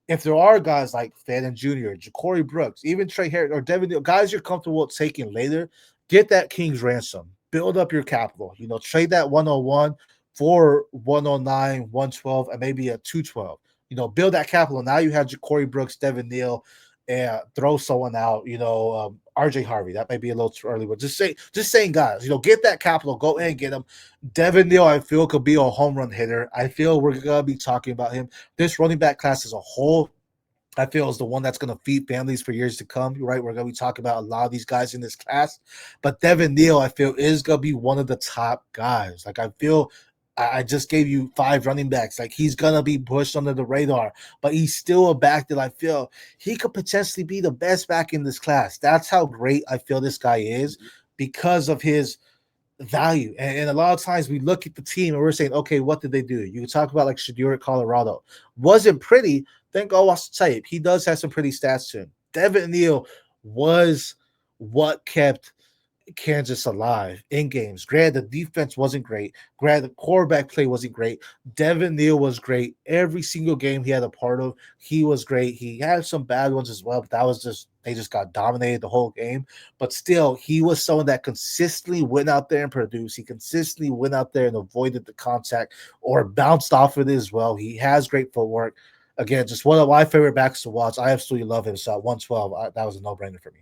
If there are guys like Fannin Jr., Ja'Cory Brooks, even Trey Harris or Devin Neal, guys you're comfortable taking later, get that King's ransom. Build up your capital. Trade that 101 for 109, 112, and maybe a 212. Build that capital. Now you have Ja'Cory Brooks, Devin Neal, and throw someone out. RJ Harvey. That might be a little too early, but just saying, guys, get that capital, go and get him. Devin Neal, I feel, could be a home run hitter. I feel we're gonna be talking about him. This running back class as a whole, I feel, is the one that's going to feed families for years to come, right? We're going to be talking about a lot of these guys in this class. But Devin Neal, I feel, is going to be one of the top guys. Like, I feel I just gave you 5 running backs. Like, he's going to be pushed under the radar. But he's still a back that I feel he could potentially be the best back in this class. That's how great I feel this guy is because of his value. And a lot of times we look at the team and we're saying, okay, what did they do? You can talk about like Shadur at Colorado. Wasn't pretty. Then go watch the tape. He does have some pretty stats to him. Devin Neal was what kept Kansas alive in games. Granted, the defense wasn't great. Granted, the quarterback play wasn't great. Devin Neal was great. Every single game he had a part of, he was great. He had some bad ones as well, but that was just they just got dominated the whole game. But still, he was someone that consistently went out there and produced. He consistently went out there and avoided the contact or bounced off of it as well. He has great footwork. Again, just one of my favorite backs to watch. I absolutely love him. So at 112, that was a no-brainer for me.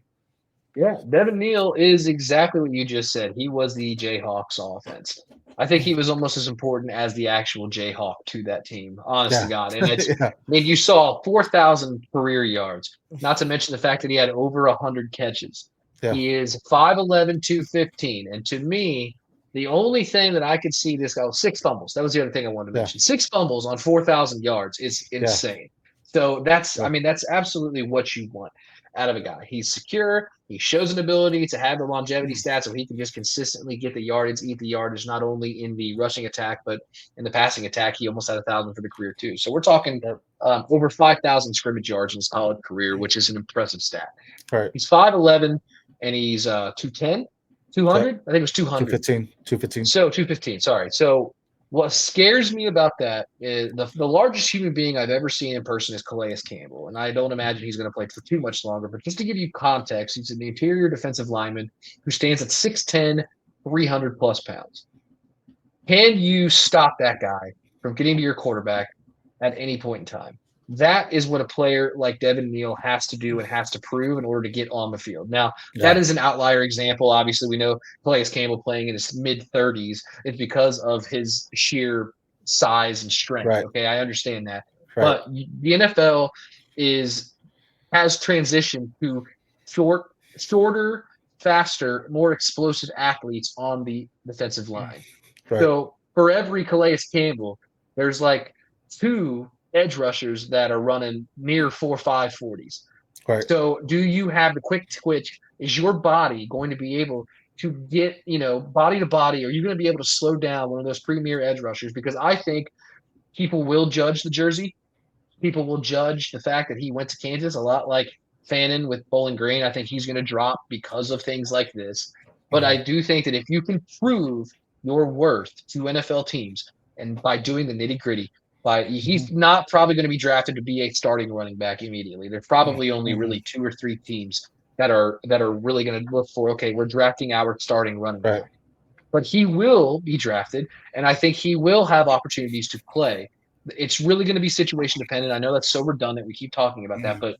Yeah, Devin Neal is exactly what you just said. He was the Jayhawks offense. I think he was almost as important as the actual Jayhawk to that team, honest to God. And it's, yeah. I mean, you saw 4,000 career yards, not to mention the fact that he had over 100 catches. Yeah. He is 5'11", 215. And to me, the only thing that I could see this guy, 6 fumbles. That was the other thing I wanted to mention. 6 fumbles on 4,000 yards is insane. So that's, I mean, that's absolutely what you want out of a guy. He's secure. He shows an ability to have the longevity stats so he can just consistently get the yardage, eat the yardage, not only in the rushing attack, but in the passing attack. He almost had 1,000 for the career too. So we're talking over 5,000 scrimmage yards in his college career, which is an impressive stat. Right. He's 5'11", and he's 210, 200? I think it was 200. 215. So 215, sorry. So what scares me about that is the largest human being I've ever seen in person is Calais Campbell, and I don't imagine he's going to play for too much longer. But just to give you context, he's an interior defensive lineman who stands at 6'10", 300-plus pounds. Can you stop that guy from getting to your quarterback at any point in time? That is what a player like Devin Neal has to do and has to prove in order to get on the field. Now, that is an outlier example. Obviously, we know Calais Campbell playing in his mid-30s. It's because of his sheer size and strength. Right. Okay, I understand that. Right. But the NFL has transitioned to shorter, faster, more explosive athletes on the defensive line. Right. So for every Calais Campbell, there's like 2 edge rushers that are running near 4.5 40s. Right. So do you have the quick twitch? Is your body going to be able to get, body to body? Are you going to be able to slow down one of those premier edge rushers? Because I think people will judge the jersey. People will judge the fact that he went to Kansas a lot like Fannin with Bowling Green. I think he's going to drop because of things like this. But I do think that if you can prove your worth to NFL teams and by doing the nitty-gritty, he's not probably going to be drafted to be a starting running back immediately. There's probably only really 2 or 3 teams that are really going to look for, okay, we're drafting our starting running back. But he will be drafted, and I think he will have opportunities to play. It's really going to be situation dependent. I know that's so redundant. We keep talking about that, but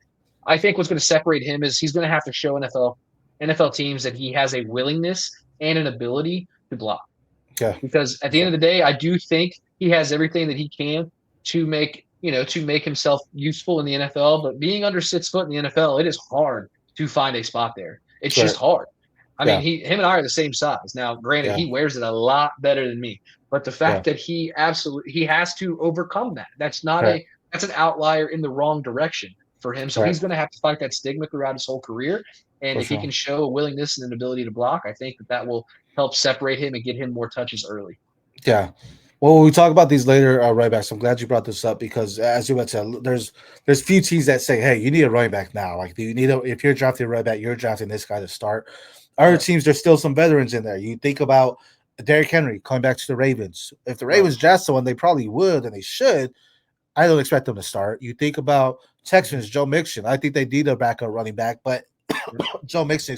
I think what's going to separate him is he's going to have to show NFL teams that he has a willingness and an ability to block. Yeah. Because at the end of the day, I do think he has everything that he can to make himself useful in the NFL. But being under 6 foot in the NFL, it is hard to find a spot there. It's just hard. I mean, him and I are the same size. Now, granted, he wears it a lot better than me. But the fact that he has to overcome that. That's not that's an outlier in the wrong direction for him. So he's going to have to fight that stigma throughout his whole career. And if he can show a willingness and an ability to block, I think that will help separate him and get him more touches early. Yeah. Well, when we talk about these later right backs, I'm glad you brought this up because, as you mentioned, there's few teams that say, "Hey, you need a running back now. Like, if you're drafting a running back, you're drafting this guy to start." Other teams, there's still some veterans in there. You think about Derrick Henry coming back to the Ravens. If the Ravens draft someone, they probably would and they should. I don't expect them to start. You think about Texans, Joe Mixon. I think they need a backup running back, but Joe Mixon,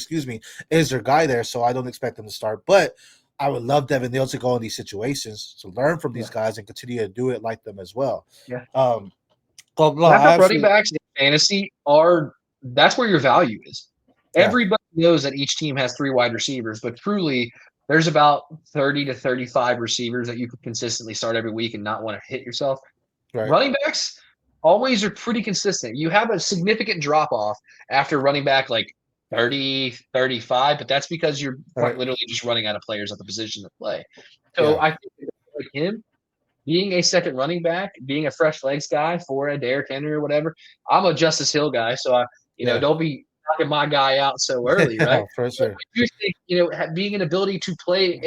is their guy there, so I don't expect them to start. But I would love Devin Neal to go in these situations to learn from these guys and continue to do it like them as well. Yeah. Backup running backs in fantasy that's where your value is. Everybody knows that each team has 3 wide receivers, but truly, there's about 30 to 35 receivers that you could consistently start every week and not want to hit yourself. Right. Running backs always are pretty consistent. You have a significant drop off after running back like 30, 35, but that's because you're quite Right. literally just running out of players at the position to play. So Yeah. I think like him being a second running back, being a fresh legs guy for a Derrick Henry or whatever. I'm a Justice Hill guy, so Yeah. don't be knocking my guy out so early, right? Yeah, for But sure. I do think being an ability to play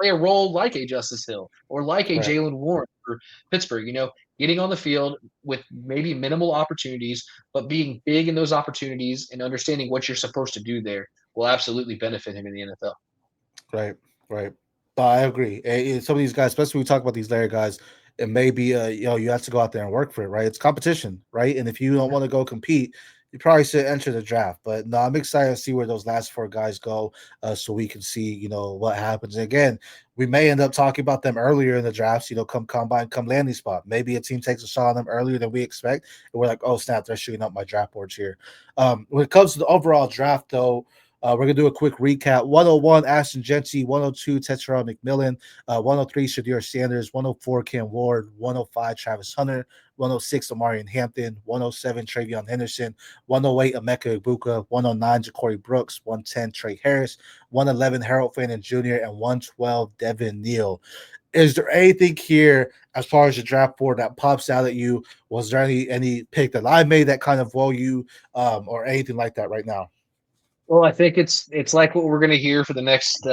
a role like a Justice Hill or like a Right. Jalen Warren for Pittsburgh. Getting on the field with maybe minimal opportunities, but being big in those opportunities and understanding what you're supposed to do there will absolutely benefit him in the NFL. Right. Right. But I agree. Some of these guys, especially when we talk about these layer guys, it may be you have to go out there and work for it, right? It's competition, right? And if you don't want to go compete, you probably should enter the draft. But no, I'm excited to see where those last 4 guys go, so we can see, what happens. And again, we may end up talking about them earlier in the drafts, come combine, come landing spot. Maybe a team takes a shot on them earlier than we expect, and we're like, oh snap, they're shooting up my draft boards here. When it comes to the overall draft, though, we're gonna do a quick recap. 101 Ashton Genty, 102 Tetrell McMillan, 103 Shadir Sanders, 104 Cam Ward, 105 Travis Hunter, 106 Amarian Hampton, 107 Travion Henderson, 108 Emeka Ibuka, 109 Ja'Cory Brooks, 110 Trey Harris, 111 Harold Fannin Jr., and 112 Devin Neal. Is there anything here as far as the draft board that pops out at you? Was there any pick that I made that kind of blow you, or anything like that right now? Well, I think it's like what we're going to hear for the next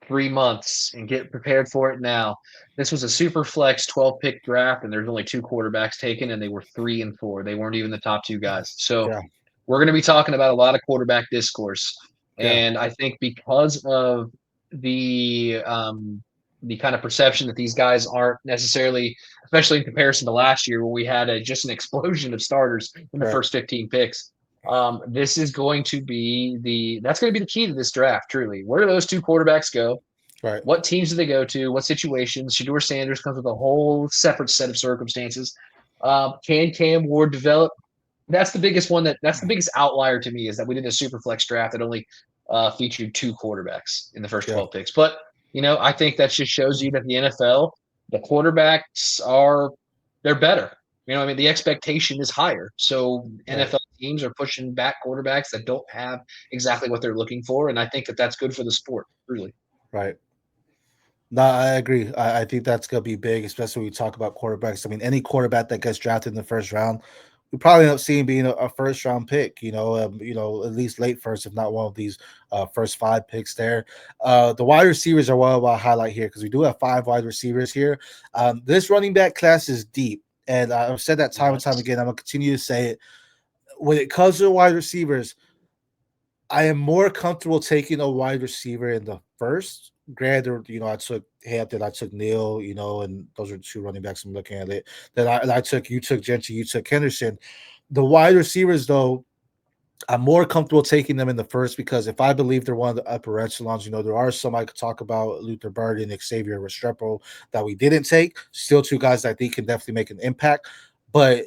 3 months, and get prepared for it now. This was a super flex 12 pick draft, and there's only 2 quarterbacks taken, and they were 3 and 4. They weren't even the top 2 guys. So Yeah, we're going to be talking about a lot of quarterback discourse, yeah, and I think because of the kind of perception that these guys aren't necessarily, especially in comparison to last year, where we had just an explosion of starters in the right, first 15 picks. This is going to be that's going to be the key to this draft. Truly, where do those 2 quarterbacks go? right, What teams do they go to? What situations? Shador Sanders comes with a whole separate set of circumstances. Can Cam Ward develop? That's the biggest one. That's the biggest outlier to me, is that we did a super flex draft that only featured 2 quarterbacks in the first yeah, 12 picks. But I think that just shows you that the NFL, the quarterbacks they're better. I mean, the expectation is higher. So right, NFL teams are pushing back quarterbacks that don't have exactly what they're looking for, and I think that that's good for the sport. Really. right. No, I agree. I think that's gonna be big, especially when we talk about quarterbacks. I mean, any quarterback that gets drafted in the first round, we probably end up seeing being a first round pick. At least late first, if not one of these first 5 picks there. The wide receivers are what I want to highlight here because we do have 5 wide receivers here. This running back class is deep, and I've said that time and time Yes. again. I'm gonna continue to say it. When it comes to wide receivers, I am more comfortable taking a wide receiver in the first. Granted, I took Hampton, I took Neal, and those are 2 running backs I'm looking at it. Then you took Gentry, you took Henderson. The wide receivers, though, I'm more comfortable taking them in the first because if I believe they're one of the upper echelons, there are some I could talk about, Luther Bird and Xavier Restrepo, that we didn't take. Still 2 guys that I think can definitely make an impact. But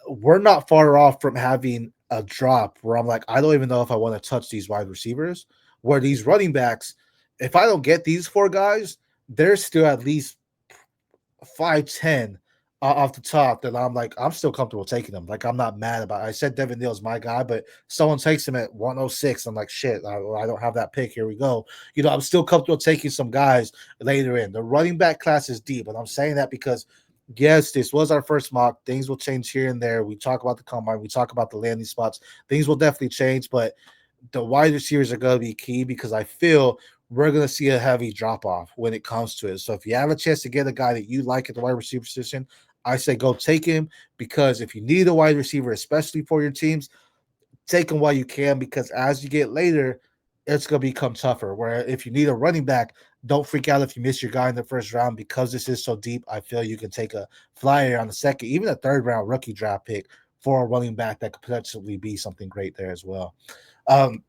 we're not far off from having a drop where I'm like, I don't even know if I want to touch these wide receivers. Where these running backs, if I don't get these 4 guys, they're still at least 5'10" off the top. That I'm like, I'm still comfortable taking them. Like, I'm not mad about it. I said Devin Neal's my guy, but someone takes him at 106. I'm like, shit, I don't have that pick. Here we go. I'm still comfortable taking some guys later in. The running back class is deep, and I'm saying that because yes, this was our first mock. Things will change here and there. We talk about the combine, we talk about the landing spots. Things will definitely change, but the wide receivers are going to be key because I feel we're going to see a heavy drop off when it comes to it. So if you have a chance to get a guy that you like at the wide receiver position, I say go take him because if you need a wide receiver, especially for your teams, take them while you can because as you get later, it's going to become tougher. Where if you need a running back, don't freak out if you miss your guy in the first round because this is so deep. I feel you can take a flyer on the second, even a third round rookie draft pick for a running back that could potentially be something great there as well. Um,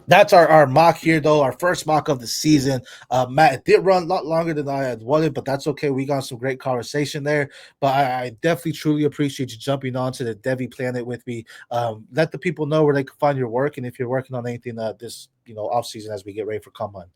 That's our mock here, though. Our first mock of the season. Matt, it did run a lot longer than I had wanted, but that's okay. We got some great conversation there. But I definitely truly appreciate you jumping on to the Devy Planet with me. Let the people know where they can find your work, and if you're working on anything this off season as we get ready for combine.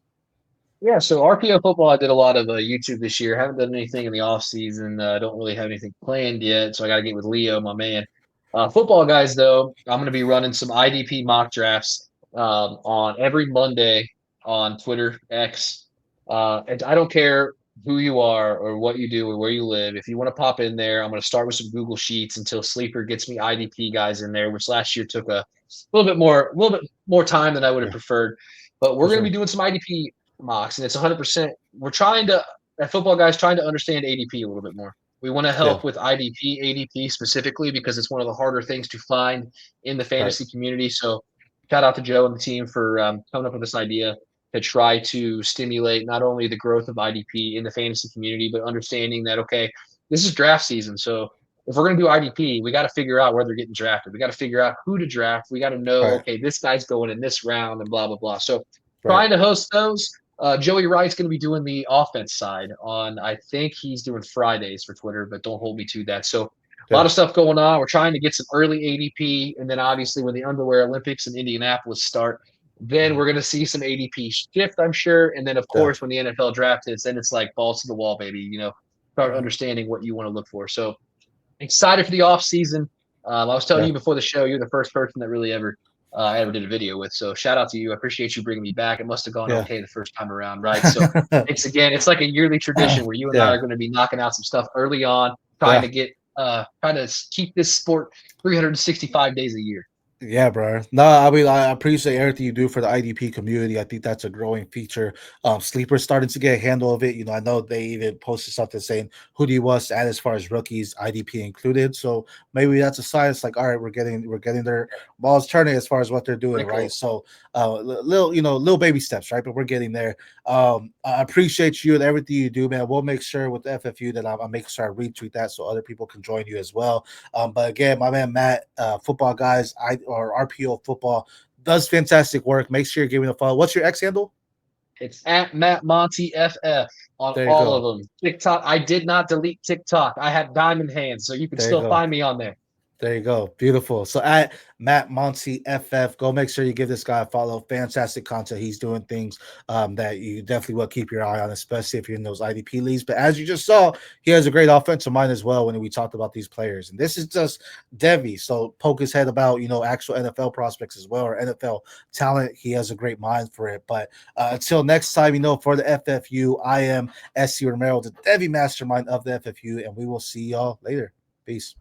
Yeah, so RPO football, I did a lot of YouTube this year. Haven't done anything in the off season. Don't really have anything planned yet, so I got to get with Leo, my man. Football guys, though, I'm going to be running some IDP mock drafts on every Monday on Twitter X. And I don't care who you are or what you do or where you live. If you want to pop in there, I'm going to start with some Google Sheets until Sleeper gets me IDP guys in there, which last year took a little bit more time than I would have preferred. But we're going to be doing some IDP mocks, and it's 100%. We're trying to, at Football Guys, trying to understand ADP a little bit more. We want to help with ADP specifically because it's one of the harder things to find in the fantasy community. So shout out to Joe and the team for coming up with this idea to try to stimulate not only the growth of IDP in the fantasy community, but understanding that, okay, this is draft season. So if we're going to do IDP, we got to figure out where they're getting drafted. We got to figure out who to draft. We got to know, okay, this guy's going in this round and blah, blah, blah. So trying to host those. Joey Wright's going to be doing the offense side on, I think he's doing Fridays for Twitter, but don't hold me to that. So a lot of stuff going on. We're trying to get some early ADP. And then obviously when the Underwear Olympics in Indianapolis start, then we're going to see some ADP shift, I'm sure. And then, of course, when the NFL draft hits, then it's like balls to the wall, baby. Start understanding what you want to look for. So excited for the off season. I was telling you before the show, you're the first person that really ever did a video with. So shout out to you. I appreciate you bringing me back. It must have gone okay the first time around, right? So thanks again. It's like a yearly tradition where you and I are going to be knocking out some stuff early on, trying to keep this sport 365 days a year. Yeah, bro. No, I mean, I appreciate everything you do for the IDP community. I think that's a growing feature. Sleeper's starting to get a handle of it. I know they even posted something saying who do you want to add as far as rookies, IDP included. So maybe that's a sign. It's like, all right, we're getting their balls turning as far as what they're doing, right? So little baby steps, right? But we're getting there. I appreciate you and everything you do, man. We'll make sure with the FFU that I'll make sure I retweet that so other people can join you as well. But again, my man Matt, Football Guys, or RPO Football does fantastic work. Make sure you're giving a follow. What's your X handle? It's at Matt Monty FF on all of them. TikTok. I did not delete TikTok. I had diamond hands, so you can still find me on there. There you go. Beautiful. So at Matt Monty FF, go make sure you give this guy a follow. Fantastic content. He's doing things that you definitely will keep your eye on, especially if you're in those IDP leagues. But as you just saw, he has a great offensive mind as well when we talked about these players. And this is just Devy. So poke his head about, actual NFL prospects as well, or NFL talent. He has a great mind for it. But until next time, for the FFU, I am SC Romero, the Devy Mastermind of the FFU, and we will see y'all later. Peace.